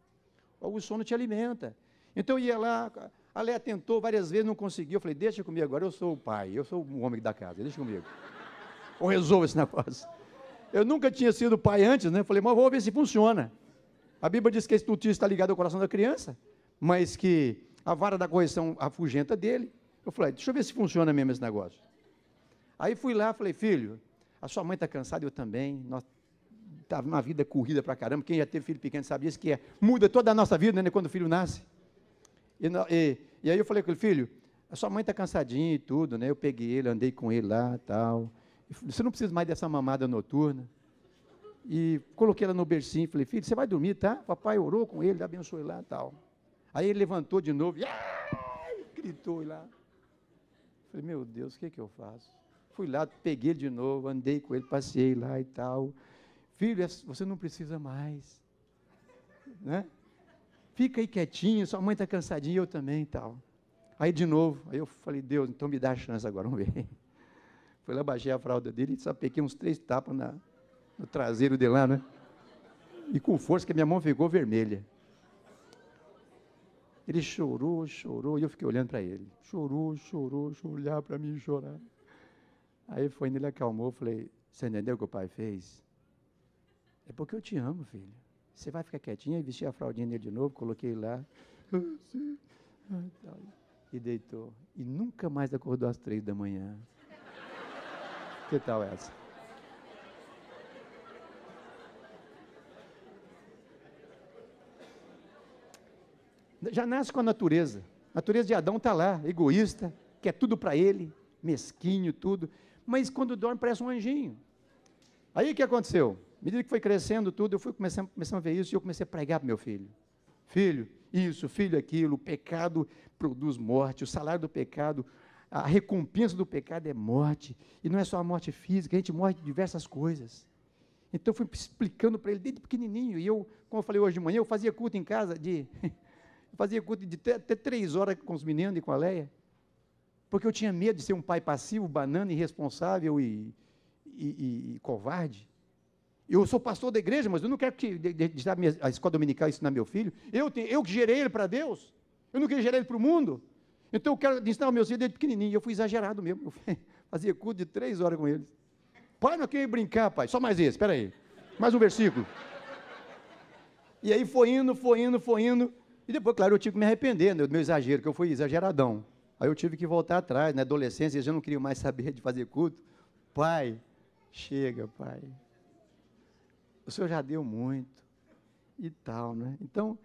O sono te alimenta. Então eu ia lá, a Léa tentou várias vezes, não conseguiu. Eu falei: deixa comigo agora, eu sou o pai, eu sou o homem da casa, deixa comigo. Ou resolva esse negócio. Eu nunca tinha sido pai antes, né? Eu falei: mas vou ver se funciona. A Bíblia diz que esse notícia está ligado ao coração da criança, mas que a vara da correção afugenta dele. Eu falei: deixa eu ver se funciona mesmo esse negócio. Aí fui lá, falei: filho, a sua mãe está cansada, eu também, nós estávamos numa vida corrida para caramba, quem já teve filho pequeno sabe isso, que muda toda a nossa vida, né, quando o filho nasce. E aí eu falei com ele: filho, a sua mãe está cansadinha e tudo, né, eu peguei ele, andei com ele lá, tal, você não precisa mais dessa mamada noturna. E coloquei ela no bercinho, falei: filho, você vai dormir, tá? Papai orou com ele, abençoou ele lá, tal. Aí ele levantou de novo, gritou lá. Falei: meu Deus, o que eu faço? Fui lá, peguei ele de novo, andei com ele, passei lá e tal. Filho, você não precisa mais, né? Fica aí quietinho, sua mãe está cansadinha, eu também e tal. Aí de novo, aí eu falei: Deus, então me dá a chance agora, vamos ver. Fui lá, baixei a fralda dele e sapequei uns 3 tapas no traseiro dele lá, né? E com força, que a minha mão ficou vermelha. Ele chorou, chorou, e eu fiquei olhando para ele. Chorou, olhar para mim e chorar. Aí foi indo, ele acalmou, eu falei, você entendeu o que o pai fez? É porque eu te amo, filho. Você vai ficar quietinho, aí vesti a fraldinha dele de novo, coloquei lá. E deitou. E nunca mais acordou às 3 da manhã. Que tal essa? Já nasce com a natureza. A natureza de Adão está lá, egoísta, quer tudo para ele, mesquinho, tudo. Mas quando dorme parece um anjinho. Aí o que aconteceu? À medida que foi crescendo tudo, eu fui começando a ver isso e eu comecei a pregar para meu filho. Filho, isso, filho, aquilo, o pecado produz morte, o salário do pecado, a recompensa do pecado é morte. E não é só a morte física, a gente morre de diversas coisas. Então eu fui explicando para ele desde pequenininho. E eu, como eu falei hoje de manhã, eu fazia culto em casa de até 3 horas com os meninos e com a Leia. Porque eu tinha medo de ser um pai passivo, banana, irresponsável e covarde. Eu sou pastor da igreja, mas eu não quero deixar a escola dominical ensinar meu filho. Eu que gerei ele para Deus. Eu não queria gerar ele para o mundo. Então eu quero ensinar os meus filhos desde pequenininho. Eu fui exagerado mesmo. Eu fazia culto de 3 horas com eles. Pai, não quer brincar, pai. Só mais esse, espera aí. Mais um versículo. E aí foi indo. E depois, claro, eu tive que me arrepender do meu exagero, que eu fui exageradão. Aí eu tive que voltar atrás, na adolescência, eles já não queriam mais saber de fazer culto. Pai, chega, pai. O senhor já deu muito. E tal, né? Então,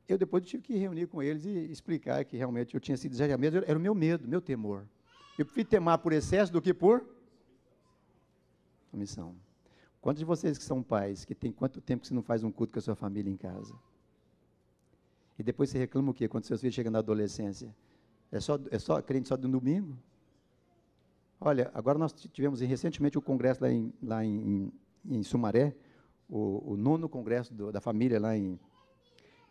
eu depois tive que reunir com eles e explicar que realmente eu tinha sido exagerado. Era o meu medo, meu temor. Eu prefiro temar por excesso do que por omissão. Quantos de vocês que são pais, que tem quanto tempo que você não faz um culto com a sua família em casa? E depois você reclama o quê? Quando seus filhos chegam na adolescência? É só crente só no domingo? Olha, agora nós tivemos recentemente o congresso lá em Sumaré, o 9º congresso da família lá em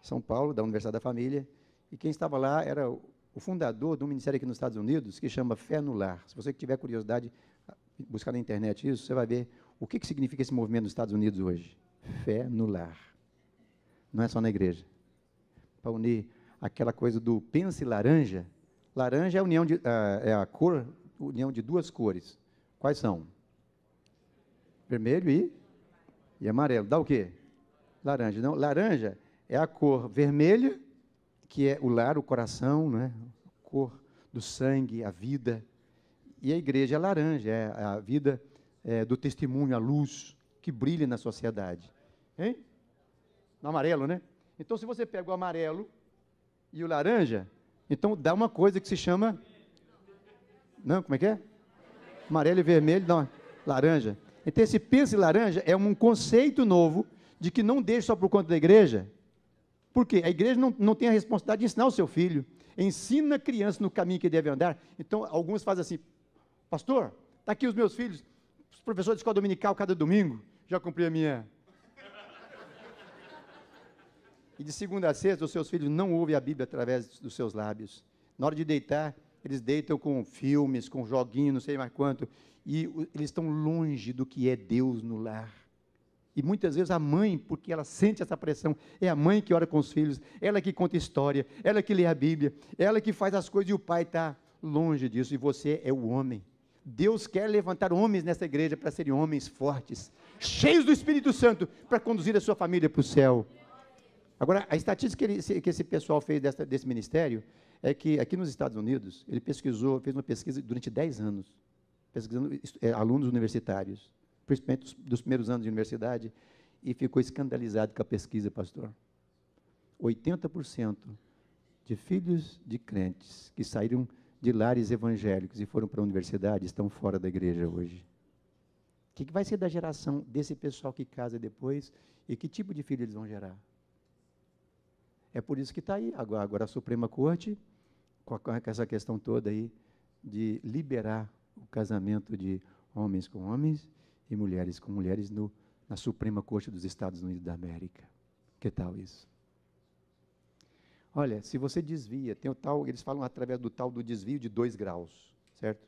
São Paulo, da Universidade da Família, e quem estava lá era o fundador de um ministério aqui nos Estados Unidos, que chama Fé no Lar. Se você tiver curiosidade, buscar na internet isso, você vai ver o que significa esse movimento nos Estados Unidos hoje. Fé no lar. Não é só na igreja. Para unir aquela coisa do pence laranja. Laranja é a cor, união de 2 cores. Quais são? Vermelho e amarelo. Dá o quê? Laranja. Não, laranja é a cor vermelha, que é o lar, o coração, né? A cor do sangue, a vida. E a igreja é laranja, é a vida do testemunho, a luz que brilha na sociedade. Hein? No amarelo, né? Então, se você pega o amarelo e o laranja, então dá uma coisa que se chama... Não, como é que é? Amarelo e vermelho, não, laranja. Então, esse pence laranja é um conceito novo de que não deixe só por conta da igreja. Por quê? A igreja não tem a responsabilidade de ensinar o seu filho. Ensina a criança no caminho que deve andar. Então, alguns fazem assim, pastor, está aqui os meus filhos, os professores de escola dominical cada domingo, já cumpri a minha... E de segunda a sexta, os seus filhos não ouvem a Bíblia através dos seus lábios. Na hora de deitar, eles deitam com filmes, com joguinhos, não sei mais quanto, e eles estão longe do que é Deus no lar. E muitas vezes a mãe, porque ela sente essa pressão, é a mãe que ora com os filhos, ela que conta história, ela que lê a Bíblia, ela que faz as coisas, e o pai está longe disso, e você é o homem. Deus quer levantar homens nessa igreja para serem homens fortes, cheios do Espírito Santo, para conduzir a sua família para o céu. Agora, a estatística que esse pessoal fez desse ministério é que aqui nos Estados Unidos, ele fez uma pesquisa durante 10 anos, pesquisando alunos universitários, principalmente dos primeiros anos de universidade, e ficou escandalizado com a pesquisa, pastor. 80% de filhos de crentes que saíram de lares evangélicos e foram para a universidade estão fora da igreja hoje. O que vai ser da geração desse pessoal que casa depois e que tipo de filho eles vão gerar? É por isso que está aí agora a Suprema Corte, com essa questão toda aí, de liberar o casamento de homens com homens e mulheres com mulheres na Suprema Corte dos Estados Unidos da América. Que tal isso? Olha, se você desvia, tem o tal, eles falam através do tal do desvio de 2 graus, certo?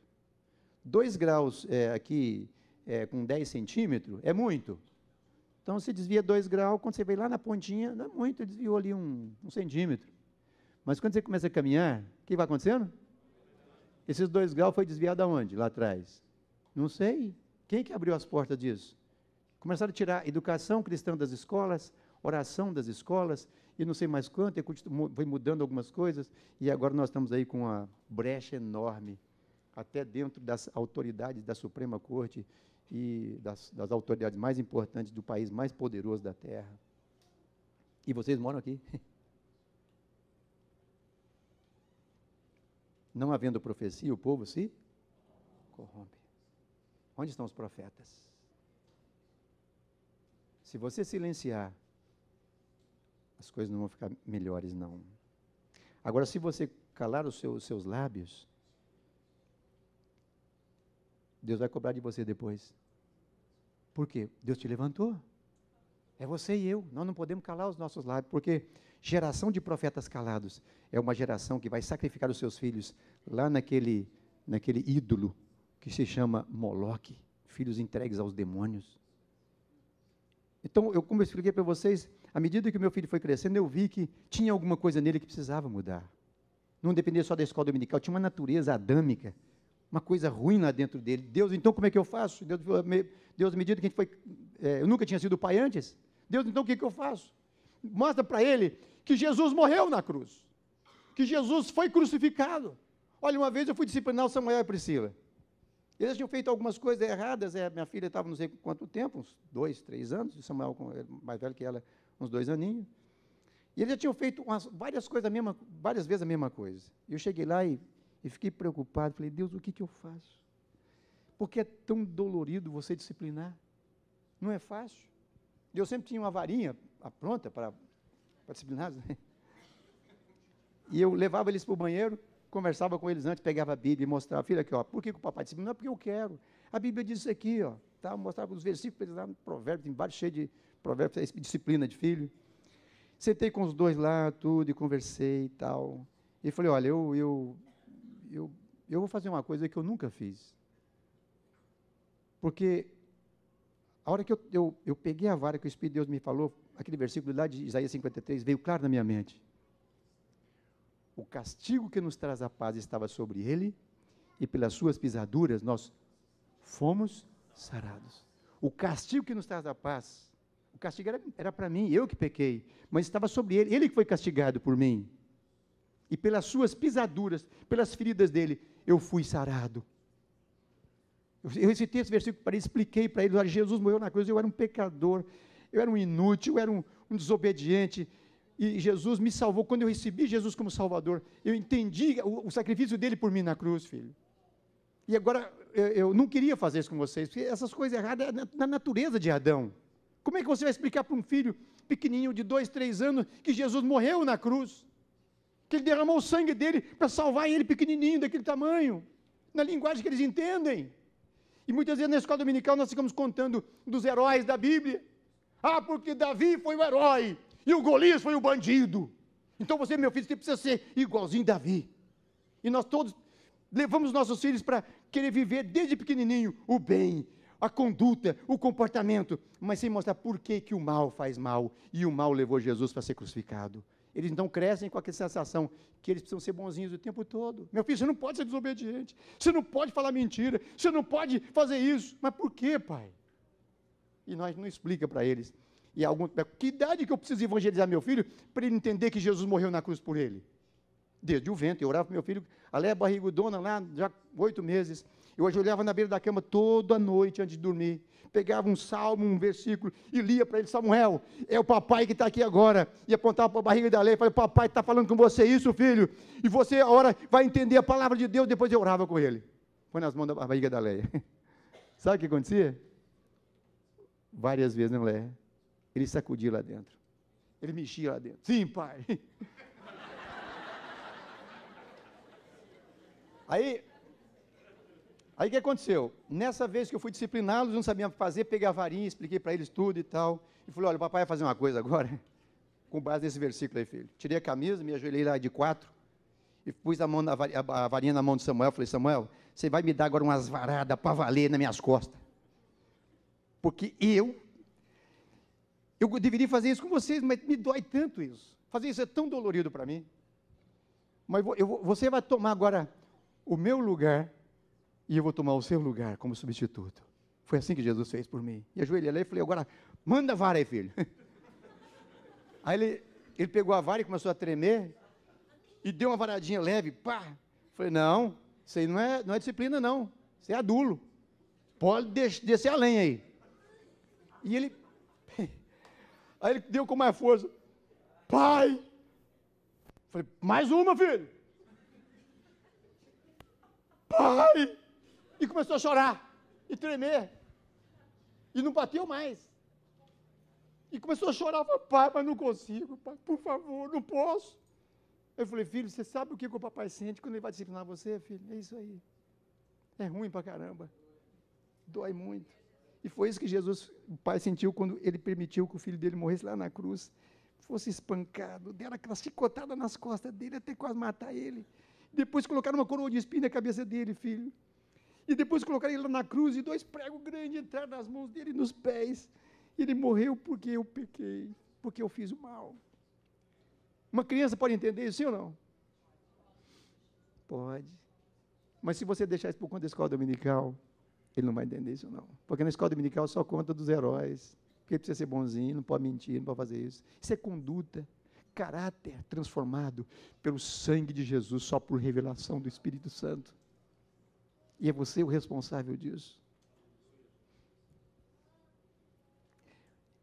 2 graus aqui com 10 centímetros é muito. Então, você desvia 2 graus, quando você vem lá na pontinha, não é muito, desviou ali um centímetro. Mas quando você começa a caminhar, o que vai acontecendo? Esses 2 graus foi desviado aonde, lá atrás? Não sei. Quem que abriu as portas disso? Começaram a tirar educação cristã das escolas, oração das escolas, e não sei mais quanto, e foi mudando algumas coisas, e agora nós estamos aí com uma brecha enorme, até dentro das autoridades da Suprema Corte e das autoridades mais importantes do país mais poderoso da Terra. E vocês moram aqui. Não havendo profecia, o povo se corrompe. Onde estão os profetas? Se você silenciar, as coisas não vão ficar melhores, não. Agora, se você calar os seus lábios, Deus vai cobrar de você depois. Por quê? Deus te levantou. É você e eu. Nós não podemos calar os nossos lábios, porque geração de profetas calados é uma geração que vai sacrificar os seus filhos lá naquele ídolo que se chama Moloque, filhos entregues aos demônios. Então, como eu expliquei para vocês, à medida que o meu filho foi crescendo, eu vi que tinha alguma coisa nele que precisava mudar. Não dependia só da escola dominical, tinha uma natureza adâmica, uma coisa ruim lá dentro dele. Deus, então como é que eu faço? Deus, à medida que a gente foi... eu nunca tinha sido pai antes. Deus, então o que eu faço? Mostra para ele que Jesus morreu na cruz, que Jesus foi crucificado. Olha, uma vez eu fui disciplinar o Samuel e a Priscila. Eles tinham feito algumas coisas erradas, minha filha estava não sei quanto tempo, uns 2, 3 anos, o Samuel mais velho que ela, uns 2 aninhos. E eles já tinham feito várias vezes a mesma coisa. E eu cheguei lá e fiquei preocupado, falei, Deus, o que eu faço? Porque é tão dolorido você disciplinar. Não é fácil. E eu sempre tinha uma varinha pronta para disciplinar. Né? E eu levava eles para o banheiro, conversava com eles antes, pegava a Bíblia e mostrava, filha, aqui, ó, por que o papai disciplina? Não é porque eu quero. A Bíblia diz isso aqui, ó, tá? Mostrava os versículos lá no provérbio, tem vários cheios de provérbios, disciplina de filho. Sentei com os 2 lá, tudo, e conversei e tal. E falei, olha, eu vou fazer uma coisa que eu nunca fiz. Porque a hora que eu peguei a vara que o Espírito de Deus me falou, aquele versículo lá de Isaías 53, veio claro na minha mente. O castigo que nos traz a paz estava sobre ele, e pelas suas pisaduras nós fomos sarados. O castigo que nos traz a paz, o castigo era para mim, eu que pequei, mas estava sobre ele que foi castigado por mim. E pelas suas pisaduras, pelas feridas dele, eu fui sarado. Eu recitei esse versículo para ele, expliquei para ele, Jesus morreu na cruz, eu era um pecador, eu era um inútil, eu era um desobediente, e Jesus me salvou. Quando eu recebi Jesus como Salvador, eu entendi o sacrifício dele por mim na cruz, filho. E agora, eu não queria fazer isso com vocês, porque essas coisas erradas é na natureza de Adão. Como é que você vai explicar para um filho pequenininho de 2, 3 anos que Jesus morreu na cruz? Que ele derramou o sangue dele para salvar ele pequenininho, daquele tamanho, na linguagem que eles entendem. E muitas vezes na escola dominical nós ficamos contando dos heróis da Bíblia. Ah, porque Davi foi o herói e o Golias foi o bandido. Então você, meu filho, você precisa ser igualzinho Davi. E nós todos levamos nossos filhos para querer viver desde pequenininho o bem, a conduta, o comportamento, mas sem mostrar por que o mal faz mal, e o mal levou Jesus para ser crucificado. Eles então crescem com aquela sensação que eles precisam ser bonzinhos o tempo todo. Meu filho, você não pode ser desobediente, você não pode falar mentira, você não pode fazer isso. Mas por quê, pai? E nós não explica para eles. E que idade que eu preciso evangelizar meu filho para ele entender que Jesus morreu na cruz por ele? Desde o ventre, eu orava para meu filho, a Léa barrigudona lá, já 8 meses, eu ajoelhava na beira da cama toda noite antes de dormir, pegava um salmo, um versículo e lia para ele, Samuel, é o papai que está aqui agora, e apontava para a barriga da Léa e falei, papai está falando com você isso, filho, e você a hora vai entender a palavra de Deus. Depois eu orava com ele, põe nas mãos da barriga da Léa. Sabe o que acontecia? Várias vezes, não, Léa? Ele sacudia lá dentro, ele mexia lá dentro, sim, pai. Aí o que aconteceu? Nessa vez que eu fui discipliná-los, não sabia fazer, peguei a varinha, expliquei para eles tudo e tal, e falei, olha, o papai vai fazer uma coisa agora, com base nesse versículo aí, filho. Tirei a camisa, me ajoelhei lá de 4, e pus a varinha na mão de Samuel, falei, Samuel, você vai me dar agora umas varadas para valer nas minhas costas, porque eu deveria fazer isso com vocês, mas me dói tanto isso, fazer isso é tão dolorido para mim. Mas você vai tomar agora o meu lugar e eu vou tomar o seu lugar como substituto. Foi assim que Jesus fez por mim. E ajoelhei lá e falei, agora, manda a vara aí, filho. Aí ele pegou a vara e começou a tremer e deu uma varadinha leve, pá. Falei, não, isso aí não é disciplina, não. Isso é adulo. Pode descer a lenha aí. E ele... Aí ele deu com mais força. Pai! Falei, mais uma, filho. Pai! E começou a chorar e tremer. E não bateu mais. E começou a chorar. Falei, pai, mas não consigo, pai, por favor, não posso. Eu falei, filho, você sabe o que o papai sente quando ele vai disciplinar você, filho? É isso aí. É ruim pra caramba. Dói muito. E foi isso que Jesus, o pai, sentiu quando ele permitiu que o filho dele morresse lá na cruz. Fosse espancado, deram aquela chicotada nas costas dele até quase matar ele. Depois colocaram uma coroa de espinho na cabeça dele, filho. E depois colocaram ele lá na cruz e 2 pregos grandes entraram nas mãos dele e nos pés. Ele morreu porque eu pequei, porque eu fiz o mal. Uma criança pode entender isso, sim ou não? Pode. Mas se você deixar isso por conta da escola dominical, ele não vai entender isso, não. Porque na escola dominical só conta dos heróis. Porque ele precisa ser bonzinho, não pode mentir, não pode fazer isso. Isso é conduta, caráter transformado pelo sangue de Jesus, só por revelação do Espírito Santo. E é você o responsável disso.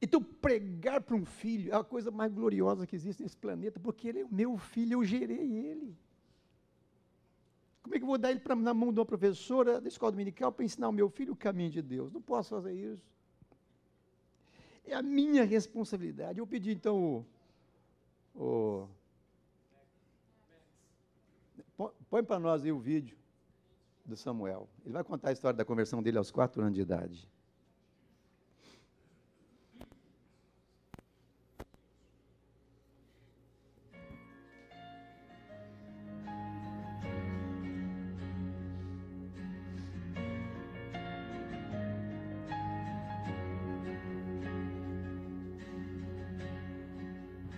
Então, pregar para um filho é a coisa mais gloriosa que existe nesse planeta, porque ele é o meu filho, eu gerei ele. Como é que eu vou dar ele na mão de uma professora da escola dominical para ensinar o meu filho o caminho de Deus? Não posso fazer isso. É a minha responsabilidade. Eu pedi, então, põe para nós aí o vídeo do Samuel. Ele vai contar a história da conversão dele aos 4 anos de idade.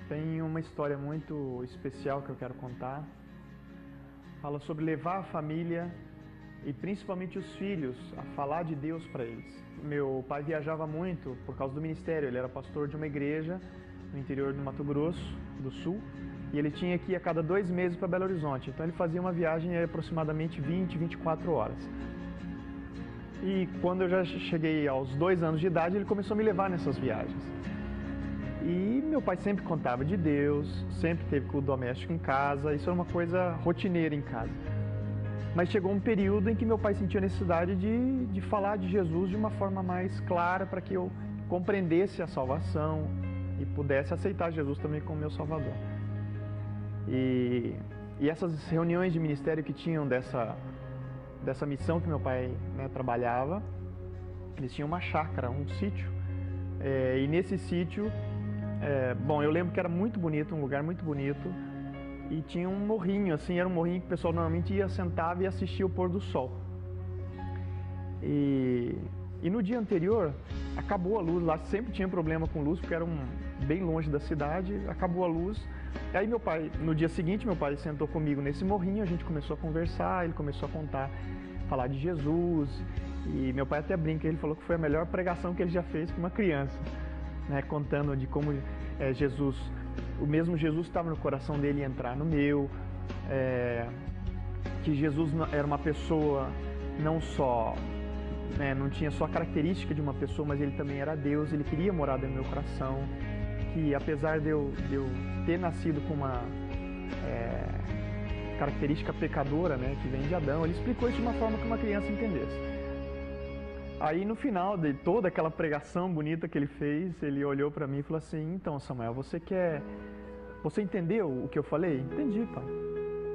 Tem uma história muito especial que eu quero contar. Fala sobre levar a família e principalmente os filhos a falar de Deus para eles. Meu pai viajava muito por causa do ministério. Ele era pastor de uma igreja no interior do Mato Grosso do Sul e ele tinha que ir a cada 2 meses para Belo Horizonte. Então ele fazia uma viagem de aproximadamente 20, 24 horas. E quando eu já cheguei aos 2 anos de idade, ele começou a me levar nessas viagens. E meu pai sempre contava de Deus, sempre teve culto doméstico em casa, isso era uma coisa rotineira em casa. Mas chegou um período em que meu pai sentiu a necessidade de falar de Jesus de uma forma mais clara, para que eu compreendesse a salvação e pudesse aceitar Jesus também como meu Salvador. E essas reuniões de ministério que tinham dessa missão que meu pai, né, trabalhava, eles tinham uma chácara, um sítio, e nesse sítio, bom, eu lembro que era muito bonito, um lugar muito bonito, e tinha um morrinho, assim, era um morrinho que o pessoal normalmente ia, sentava e assistia o pôr do sol. E no dia anterior, acabou a luz lá, sempre tinha problema com luz, porque era bem longe da cidade, acabou a luz. E aí meu pai, no dia seguinte, meu pai sentou comigo nesse morrinho, a gente começou a conversar, ele começou a falar de Jesus, e meu pai até brinca, ele falou que foi a melhor pregação que ele já fez para uma criança. Né, contando de como Jesus, o mesmo Jesus estava no coração dele entrar no meu, que Jesus era uma pessoa não só, né, não tinha só a característica de uma pessoa, mas ele também era Deus, ele queria morar dentro do meu coração, que apesar de eu ter nascido com uma característica pecadora, né, que vem de Adão, ele explicou isso de uma forma que uma criança entendesse. Aí no final de toda aquela pregação bonita que ele fez, ele olhou para mim e falou assim: então, Samuel, você entendeu o que eu falei? Entendi, pai.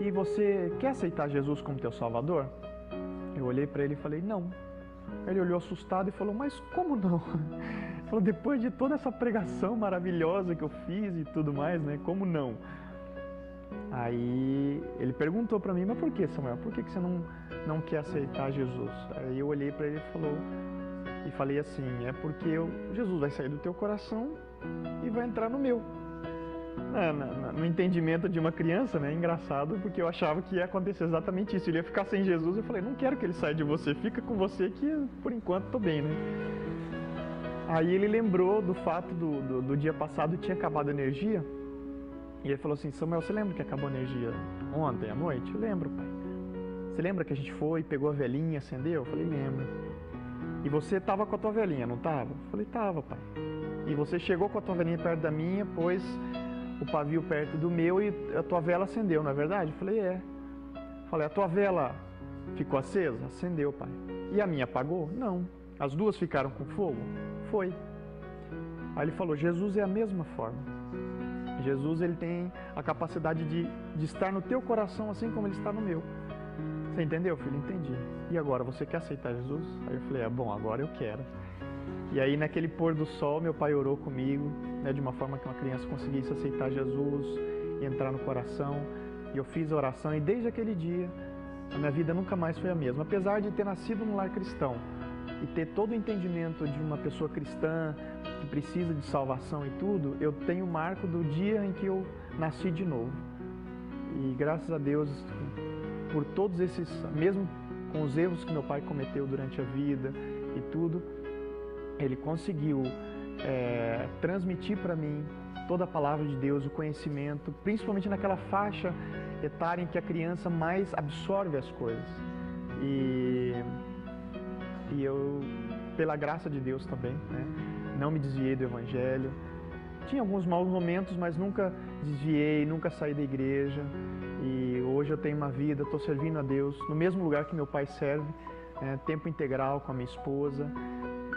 E você quer aceitar Jesus como teu Salvador? Eu olhei para ele e falei: não. Ele olhou assustado e falou: mas como não? Ele falou: depois de toda essa pregação maravilhosa que eu fiz e tudo mais, né? Como não? Aí ele perguntou para mim: mas por que, Samuel? Por que você não quer aceitar Jesus? Aí eu olhei para ele e falei assim: é porque Jesus vai sair do teu coração e vai entrar no meu. No entendimento de uma criança, né? Engraçado, porque eu achava que ia acontecer exatamente isso. Ele ia ficar sem Jesus. Eu falei, não quero que ele saia de você, fica com você que por enquanto tô bem, né? Aí ele lembrou do fato do dia passado tinha acabado a energia. E ele falou assim, Samuel, você lembra que acabou a energia ontem à noite? Eu lembro, pai. Você lembra que a gente foi, pegou a velhinha, acendeu? Eu falei, lembro. E você estava com a tua velhinha, não estava? Eu falei, estava, pai. E você chegou com a tua velhinha perto da minha, pôs o pavio perto do meu e a tua vela acendeu, não é verdade? Eu falei, é. Eu falei, a tua vela ficou acesa? Acendeu, pai. E a minha apagou? Não. As duas ficaram com fogo? Foi. Aí ele falou, Jesus é a mesma forma. Jesus, ele tem a capacidade de estar no teu coração assim como ele está no meu. Você entendeu, filho? Entendi. E agora, você quer aceitar Jesus? Aí eu falei, bom, agora eu quero. E aí, naquele pôr do sol, meu pai orou comigo, né, de uma forma que uma criança conseguisse aceitar Jesus e entrar no coração. E eu fiz a oração e desde aquele dia, a minha vida nunca mais foi a mesma. Apesar de ter nascido num lar cristão e ter todo o entendimento de uma pessoa cristã que precisa de salvação e tudo, eu tenho o marco do dia em que eu nasci de novo. E graças a Deus, por todos esses, mesmo com os erros que meu pai cometeu durante a vida e tudo, ele conseguiu transmitir para mim toda a palavra de Deus, o conhecimento, principalmente naquela faixa etária em que a criança mais absorve as coisas. E eu, pela graça de Deus também, né, não me desviei do Evangelho. Tinha alguns maus momentos, mas nunca desviei, nunca saí da igreja. E hoje eu tenho uma vida, estou servindo a Deus no mesmo lugar que meu pai serve, tempo integral com a minha esposa.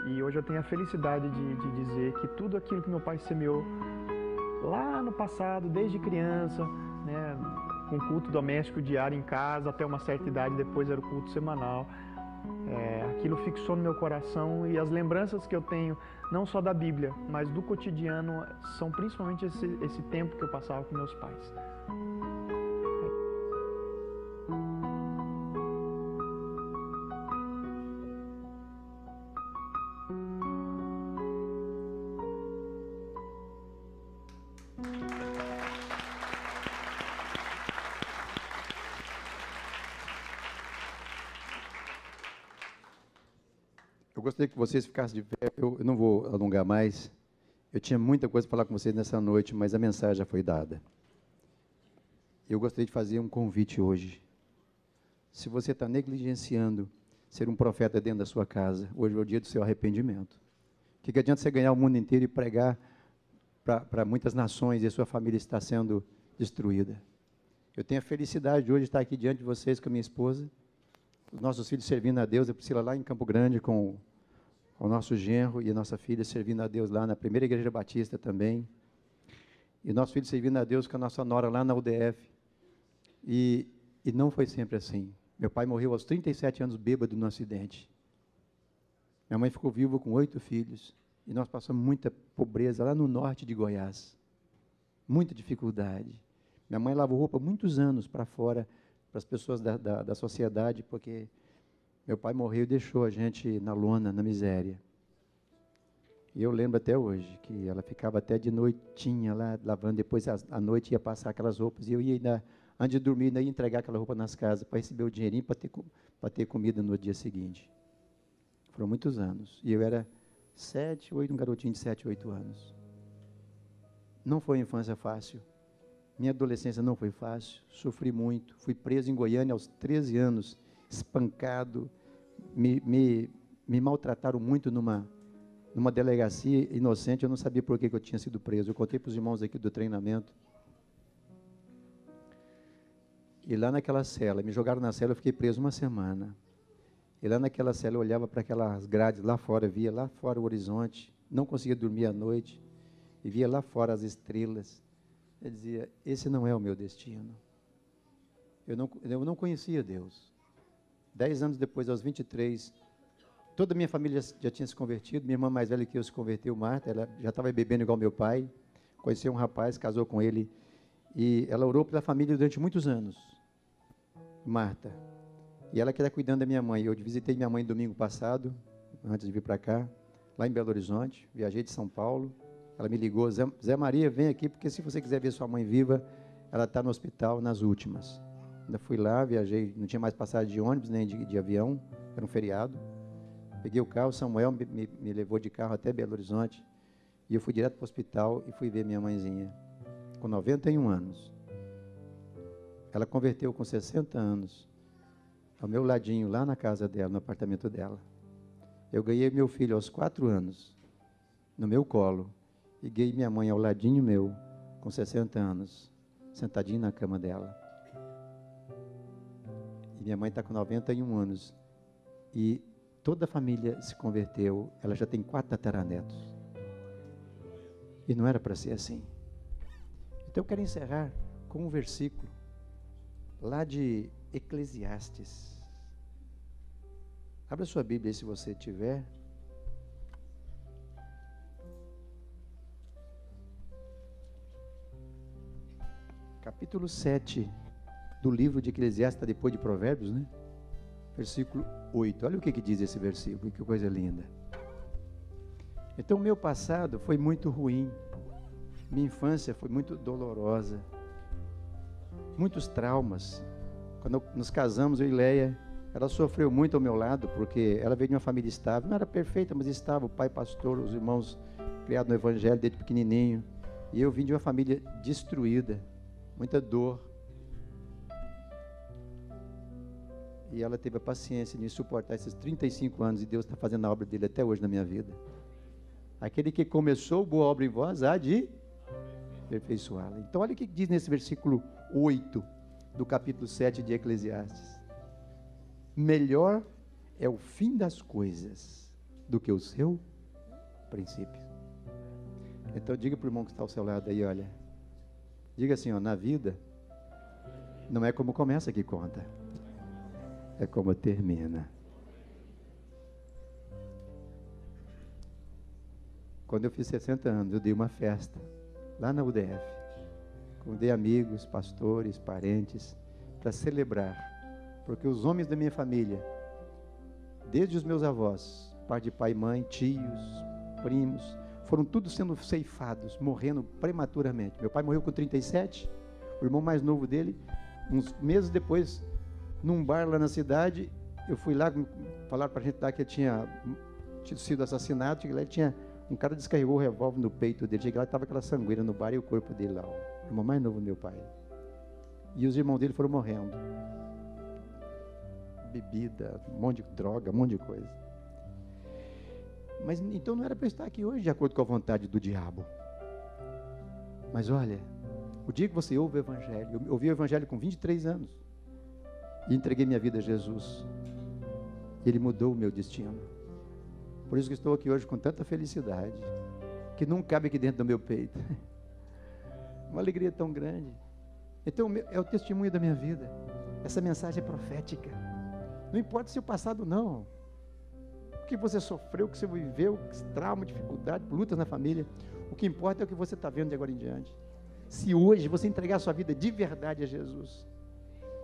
E hoje eu tenho a felicidade de dizer que tudo aquilo que meu pai semeou lá no passado, desde criança, né, com culto doméstico diário em casa, até uma certa idade, depois era o culto semanal. Aquilo fixou no meu coração e as lembranças que eu tenho, não só da Bíblia, mas do cotidiano, são principalmente esse tempo que eu passava com meus pais. Eu gostaria que vocês ficassem de pé. Eu não vou alongar mais. Eu tinha muita coisa para falar com vocês nessa noite, mas a mensagem já foi dada. Eu gostaria de fazer um convite hoje. Se você está negligenciando ser um profeta dentro da sua casa, hoje é o dia do seu arrependimento. O que adianta você ganhar o mundo inteiro e pregar para muitas nações e a sua família está sendo destruída? Eu tenho a felicidade de hoje estar aqui diante de vocês com a minha esposa, os nossos filhos servindo a Deus, a Priscila lá em Campo Grande com o nosso genro e a nossa filha servindo a Deus lá na primeira igreja batista também. E nosso filho servindo a Deus com a nossa nora lá na UDF. E não foi sempre assim. Meu pai morreu aos 37 anos bêbado num acidente. Minha mãe ficou viva com 8 filhos. E nós passamos muita pobreza lá no norte de Goiás. Muita dificuldade. Minha mãe lavou roupa muitos anos para fora, para as pessoas da sociedade, porque meu pai morreu e deixou a gente na lona, na miséria. E eu lembro até hoje que ela ficava até de noitinha lá, lavando, depois à noite ia passar aquelas roupas, e eu ia ainda, antes de dormir, ainda ia entregar aquela roupa nas casas, para receber o dinheirinho, para ter comida no dia seguinte. Foram muitos anos. E eu era um garotinho de 7, 8 anos. Não foi uma infância fácil. Minha adolescência não foi fácil, sofri muito. Fui preso em Goiânia aos 13 anos, espancado, me maltrataram muito numa delegacia inocente. Eu não sabia por que eu tinha sido preso. Eu contei para os irmãos aqui do treinamento. E lá naquela cela, me jogaram na cela, eu fiquei preso uma semana. E lá naquela cela eu olhava para aquelas grades lá fora, via lá fora o horizonte, não conseguia dormir à noite, e via lá fora as estrelas. Eu dizia, esse não é o meu destino. Eu não conhecia Deus. 10 anos depois, aos 23, toda a minha família já tinha se convertido. Minha irmã mais velha que eu se converteu, Marta, ela já estava bebendo igual meu pai. Conheceu um rapaz, casou com ele. E ela orou pela família durante muitos anos. Marta. E ela que era cuidando da minha mãe. Eu visitei minha mãe domingo passado, antes de vir para cá, lá em Belo Horizonte. Viajei de São Paulo. Ela me ligou, Zé Maria, vem aqui, porque se você quiser ver sua mãe viva, ela está no hospital nas últimas. Ainda fui lá, viajei, não tinha mais passagem de ônibus, nem de avião, era um feriado. Peguei o carro, Samuel me levou de carro até Belo Horizonte, e eu fui direto para o hospital e fui ver minha mãezinha, com 91 anos. Ela converteu com 60 anos, ao meu ladinho, lá na casa dela, no apartamento dela. Eu ganhei meu filho aos 4 anos, no meu colo, e ganhei minha mãe ao ladinho meu, com 60 anos, sentadinho na cama dela. E minha mãe está com 91 anos. E toda a família se converteu. Ela já tem 4 tataranetos. E não era para ser assim. Então eu quero encerrar com um versículo lá de Eclesiastes. Abra sua Bíblia aí se você tiver. Capítulo 7 do livro de Eclesiastes, está depois de Provérbios, né? Versículo 8. Olha o que diz esse versículo, que coisa linda. Então, o meu passado foi muito ruim. Minha infância foi muito dolorosa. Muitos traumas. Quando nos casamos, eu e Leia, ela sofreu muito ao meu lado, porque ela veio de uma família estável. Não era perfeita, mas estava. O pai pastor, os irmãos criados no Evangelho desde pequenininho. E eu vim de uma família destruída. Muita dor. E ela teve a paciência de suportar esses 35 anos, e Deus está fazendo a obra dele até hoje na minha vida. Aquele que começou boa obra em vós, há de aperfeiçoá-la. Então olha o que diz nesse versículo 8 do capítulo 7 de Eclesiastes. Melhor é o fim das coisas do que o seu princípio. Então diga para o irmão que está ao seu lado aí, olha. Diga assim, ó, na vida, não é como começa que conta, é como termina. Quando eu fiz 60 anos, eu dei uma festa, lá na UDF. Convidei amigos, pastores, parentes, para celebrar, porque os homens da minha família, desde os meus avós, parte de pai e mãe, tios, primos, foram todos sendo ceifados, morrendo prematuramente. Meu pai morreu com 37, o irmão mais novo dele, uns meses depois, num bar lá na cidade, eu fui lá, falaram para a gente lá que tinha sido assassinado, cheguei lá e tinha, um cara descarregou o revólver no peito dele, cheguei lá e estava aquela sangueira no bar e o corpo dele lá, o irmão mais novo do meu pai. E os irmãos dele foram morrendo. Bebida, um monte de droga, um monte de coisa. Mas então não era para eu estar aqui hoje de acordo com a vontade do diabo. Mas olha, o dia que você ouve o Evangelho, eu ouvi o Evangelho com 23 anos e entreguei minha vida a Jesus. Ele mudou o meu destino. Por isso que estou aqui hoje com tanta felicidade, que não cabe aqui dentro do meu peito. Uma alegria tão grande. Então é o testemunho da minha vida. Essa mensagem é profética. Não importa se o passado não. O que você sofreu, o que você viveu, trauma, dificuldade, lutas na família. O que importa é o que você está vendo de agora em diante. Se hoje você entregar a sua vida de verdade a Jesus,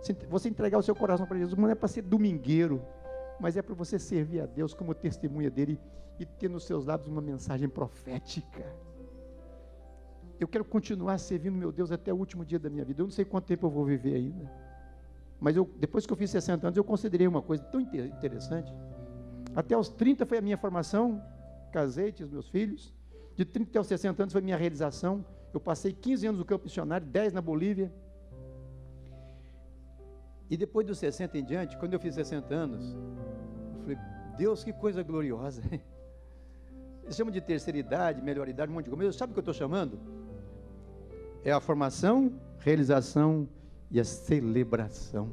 se você entregar o seu coração para Jesus, não é para ser domingueiro, mas é para você servir a Deus como testemunha dele e ter nos seus lábios uma mensagem profética. Eu quero continuar servindo meu Deus até o último dia da minha vida. Eu não sei quanto tempo eu vou viver ainda, mas depois que eu fiz 60 anos, eu considerei uma coisa tão interessante. Até os 30 foi a minha formação, casei, tive os meus filhos. De 30 até os 60 anos foi a minha realização. Eu passei 15 anos no campo missionário, 10 na Bolívia. E depois dos 60 em diante, quando eu fiz 60 anos, eu falei, Deus, que coisa gloriosa. Eles chamam de terceira idade, melhor idade, um monte de coisa. Mas sabe o que eu estou chamando? É a formação, realização e a celebração.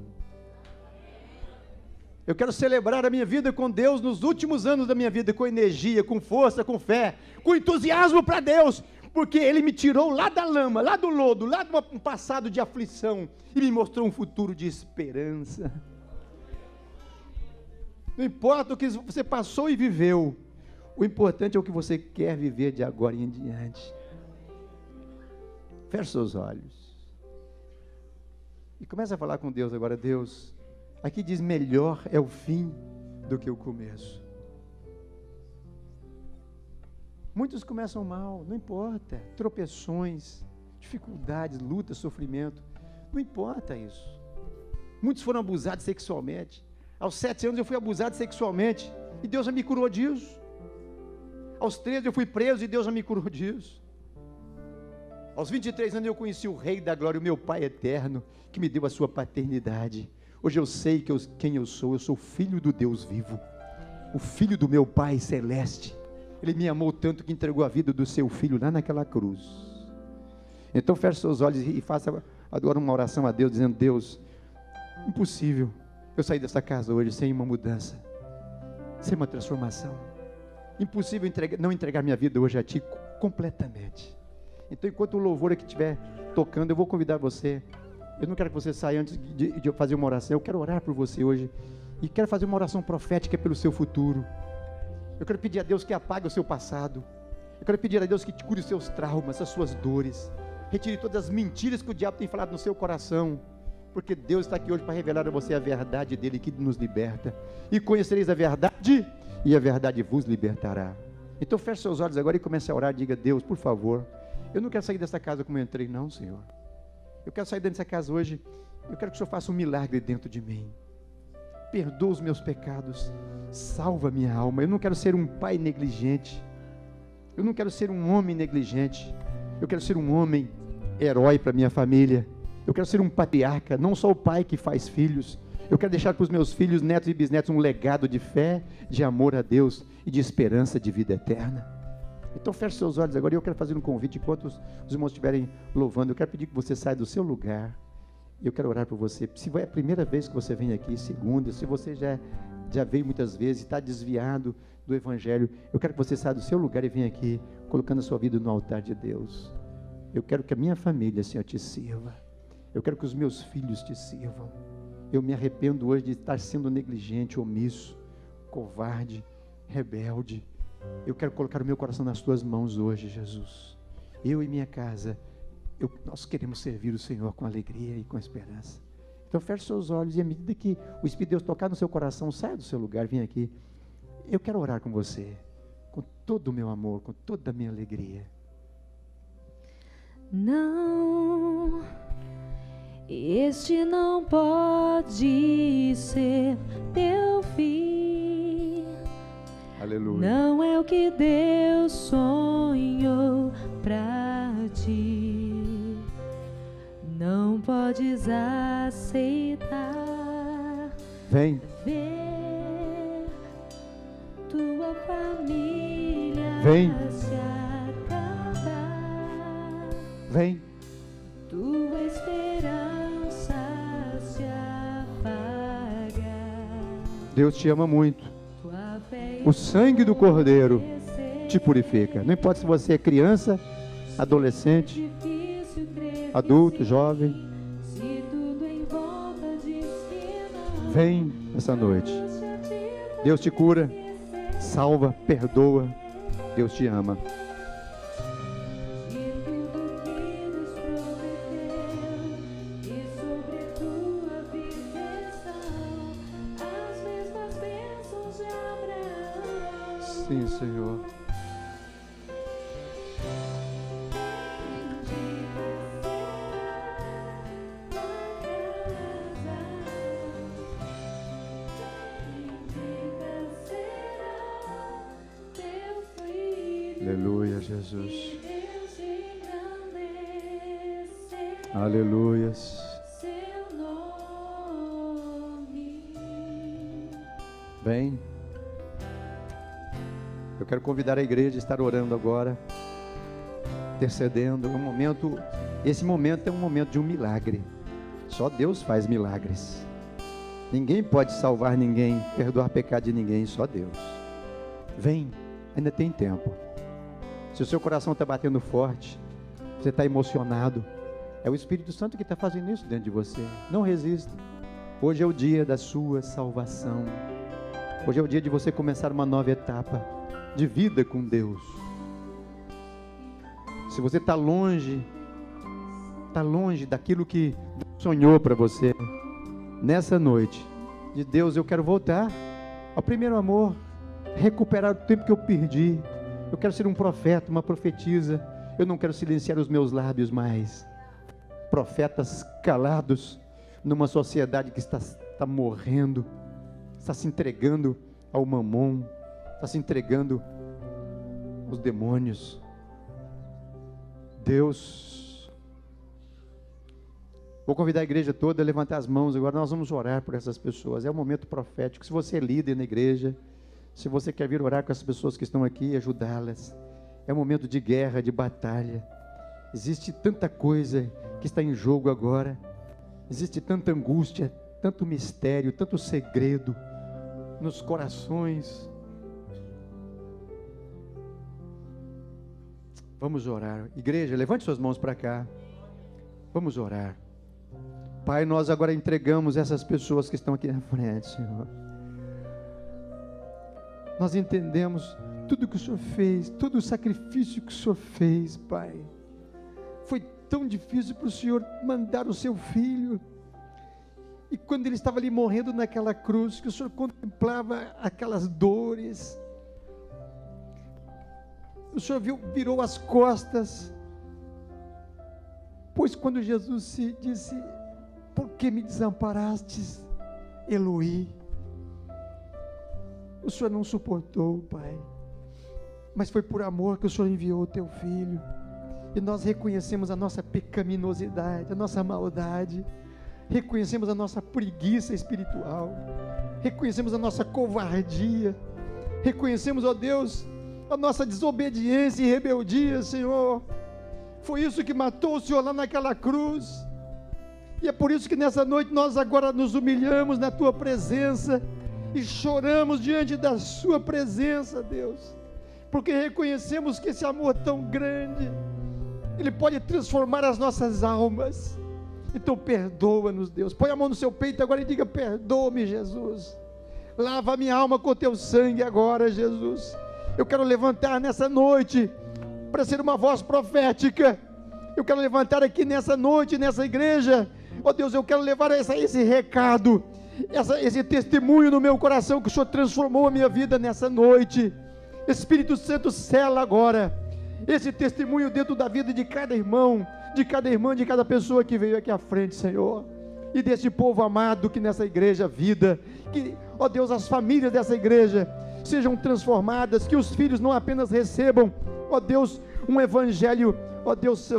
Eu quero celebrar a minha vida com Deus nos últimos anos da minha vida, com energia, com força, com fé, com entusiasmo para Deus, porque Ele me tirou lá da lama, lá do lodo, lá de um passado de aflição e me mostrou um futuro de esperança. Não importa o que você passou e viveu, o importante é o que você quer viver de agora em diante. Feche seus olhos e comece a falar com Deus agora. Deus, aqui diz, melhor é o fim do que o começo. Muitos começam mal, não importa. Tropeções, dificuldades, lutas, sofrimento. Não importa isso. Muitos foram abusados sexualmente. Aos 7 anos eu fui abusado sexualmente. E Deus já me curou disso. Aos 13 eu fui preso e Deus já me curou disso. Aos 23 anos eu conheci o Rei da Glória, o meu Pai eterno, que me deu a sua paternidade. Hoje eu sei quem eu sou filho do Deus vivo. O filho do meu Pai celeste. Ele me amou tanto que entregou a vida do seu filho lá naquela cruz. Então feche seus olhos e faça agora uma oração a Deus, dizendo: Deus, impossível eu sair dessa casa hoje sem uma mudança, sem uma transformação. Impossível não entregar minha vida hoje a Ti completamente. Então, enquanto o louvor aqui estiver tocando, eu vou convidar você. Eu não quero que você saia antes de eu fazer uma oração. Eu quero orar por você hoje. E quero fazer uma oração profética pelo seu futuro. Eu quero pedir a Deus que apague o seu passado. Eu quero pedir a Deus que te cure os seus traumas, as suas dores. Retire todas as mentiras que o diabo tem falado no seu coração. Porque Deus está aqui hoje para revelar a você a verdade dele que nos liberta. E conhecereis a verdade, e a verdade vos libertará. Então feche seus olhos agora e comece a orar. Diga: Deus, por favor, eu não quero sair dessa casa como eu entrei, não, Senhor. Eu quero sair dessa casa hoje. Eu quero que o Senhor faça um milagre dentro de mim. Perdoa os meus pecados. Salva minha alma. Eu não quero ser um pai negligente. Eu não quero ser um homem negligente. Eu quero ser um homem herói para minha família. Eu quero ser um patriarca, não só o pai que faz filhos. Eu quero deixar para os meus filhos, netos e bisnetos um legado de fé, de amor a Deus e de esperança de vida eterna. Então feche seus olhos agora e eu quero fazer um convite. Enquanto os irmãos estiverem louvando, eu quero pedir que você saia do seu lugar. Eu quero orar por você. Se é a primeira vez que você vem aqui, segunda, se você já veio muitas vezes e está desviado do Evangelho, eu quero que você saia do seu lugar e venha aqui, colocando a sua vida no altar de Deus. Eu quero que a minha família, Senhor, te sirva. Eu quero que os meus filhos te sirvam. Eu me arrependo hoje de estar sendo negligente, omisso, covarde, rebelde. Eu quero colocar o meu coração nas tuas mãos hoje, Jesus. Eu e minha casa, nós queremos servir o Senhor com alegria e com esperança. Então feche seus olhos e à medida que o Espírito de Deus tocar no seu coração, saia do seu lugar, vem aqui. Eu quero orar com você, com todo o meu amor, com toda a minha alegria. Não, este não pode ser teu fim. Aleluia. Não é o que Deus sonhou pra ti. Não podes aceitar. Vem. Ver tua família Vem. se acabar. Vem. Tua esperança se apagar. Deus te ama muito. Tua fé O sangue do Cordeiro te purifica. Não importa se você é criança, adolescente, difícil crer adulto, jovem. se tudo em volta diz que não. Vem essa noite. Deus te cura, salva, perdoa. Deus te ama. E tudo que nos prometeu e sobre tua viveção as mesmas bênçãos de Abraão. Sim, Senhor. Aleluia, Jesus. Aleluia. Vem. Eu quero convidar a igreja a estar orando agora, intercedendo. Esse momento é um momento de um milagre. Só Deus faz milagres. Ninguém pode salvar ninguém, perdoar pecado de ninguém, só Deus. Vem, ainda tem tempo. Se o seu coração está batendo forte, você está emocionado, é o Espírito Santo que está fazendo isso dentro de você. Não resista. Hoje é o dia da sua salvação. Hoje é o dia de você começar uma nova etapa de vida com Deus. Se você está longe daquilo que Deus sonhou para você, nessa noite, de Deus, eu quero voltar ao primeiro amor, recuperar o tempo que eu perdi, Eu quero ser um profeta, uma profetisa. Eu não quero silenciar os meus lábios mais. Profetas calados numa sociedade que está morrendo, está se entregando ao mamon, está se entregando aos demônios. Deus, vou convidar a igreja toda a levantar as mãos agora. Nós vamos orar por essas pessoas. É um momento profético. Se você é líder na igreja, se você quer vir orar com as pessoas que estão aqui e ajudá-las, é um momento de guerra, de batalha. Existe tanta coisa que está em jogo agora. Existe tanta angústia, tanto mistério, tanto segredo nos corações. Vamos orar. Igreja, levante suas mãos para cá. Vamos orar. Pai, nós agora entregamos essas pessoas que estão aqui na frente, Senhor. Nós entendemos tudo que o Senhor fez, todo o sacrifício que o Senhor fez, Pai. Foi tão difícil para o Senhor mandar o seu filho. E quando ele estava ali morrendo naquela cruz, que o Senhor contemplava aquelas dores, o Senhor virou as costas, pois quando Jesus se disse: por que me desamparastes, Eloi? O Senhor não suportou, Pai, mas foi por amor que o Senhor enviou o teu filho. E nós reconhecemos a nossa pecaminosidade, a nossa maldade, reconhecemos a nossa preguiça espiritual, reconhecemos a nossa covardia, reconhecemos, ó Deus, a nossa desobediência e rebeldia, Senhor. Foi isso que matou o Senhor lá naquela cruz. E é por isso que nessa noite nós agora nos humilhamos na tua presença e choramos diante da sua presença, Deus, porque reconhecemos que esse amor tão grande, ele pode transformar as nossas almas. Então perdoa-nos, Deus. Põe a mão no seu peito agora e diga: perdoa-me, Jesus. Lava a minha alma com o teu sangue agora, Jesus. Eu quero levantar nessa noite para ser uma voz profética. Eu quero levantar aqui nessa noite, nessa igreja. Ó Deus, eu quero levar esse recado, esse testemunho no meu coração, que o Senhor transformou a minha vida nessa noite. Espírito Santo, sela agora esse testemunho dentro da vida de cada irmão, de cada irmã, de cada pessoa que veio aqui à frente, Senhor, e desse povo amado que nessa igreja vida, que, ó Deus, as famílias dessa igreja sejam transformadas, que os filhos não apenas recebam, ó Deus, um evangelho, ó Deus,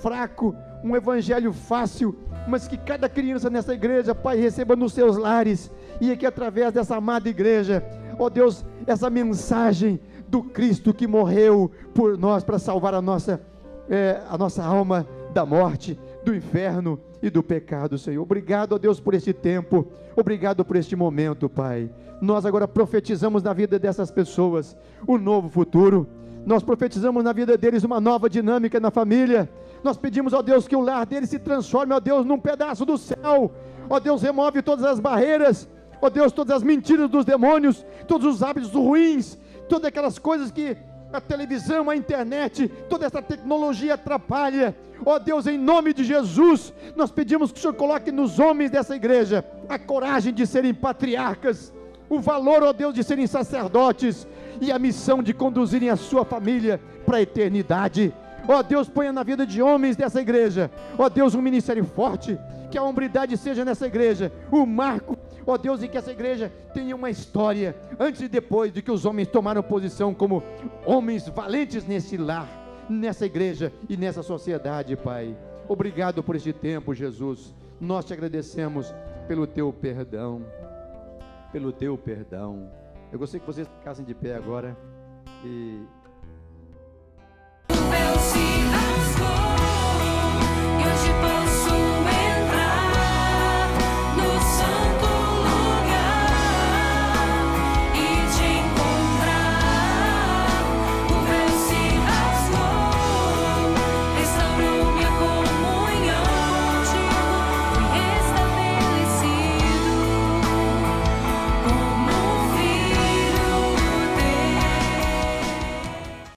fraco, um evangelho fácil, mas que cada criança nessa igreja, Pai, receba nos seus lares, e que através dessa amada igreja, ó Deus, essa mensagem do Cristo que morreu por nós para salvar a nossa alma da morte, do inferno e do pecado, Senhor. Obrigado, ó Deus, por este tempo, obrigado por este momento, Pai. Nós agora profetizamos na vida dessas pessoas um novo futuro, nós profetizamos na vida deles uma nova dinâmica na família. Nós pedimos, ó Deus, que o lar deles se transforme, ó Deus, num pedaço do céu. Ó Deus, remove todas as barreiras, ó Deus, todas as mentiras dos demônios, todos os hábitos ruins, todas aquelas coisas que a televisão, a internet, toda essa tecnologia atrapalha. Ó Deus, em nome de Jesus, nós pedimos que o Senhor coloque nos homens dessa igreja a coragem de serem patriarcas, o valor, ó Deus, de serem sacerdotes, e a missão de conduzirem a sua família para a eternidade. Ó Deus, ponha na vida de homens dessa igreja, ó Deus, um ministério forte, que a hombridade seja nessa igreja o marco, ó Deus, e que essa igreja tenha uma história, antes e depois de que os homens tomaram posição como homens valentes nesse lar, nessa igreja e nessa sociedade, Pai. Obrigado por este tempo, Jesus. Nós te agradecemos pelo teu perdão, pelo teu perdão. Eu gostaria que vocês ficassem de pé agora e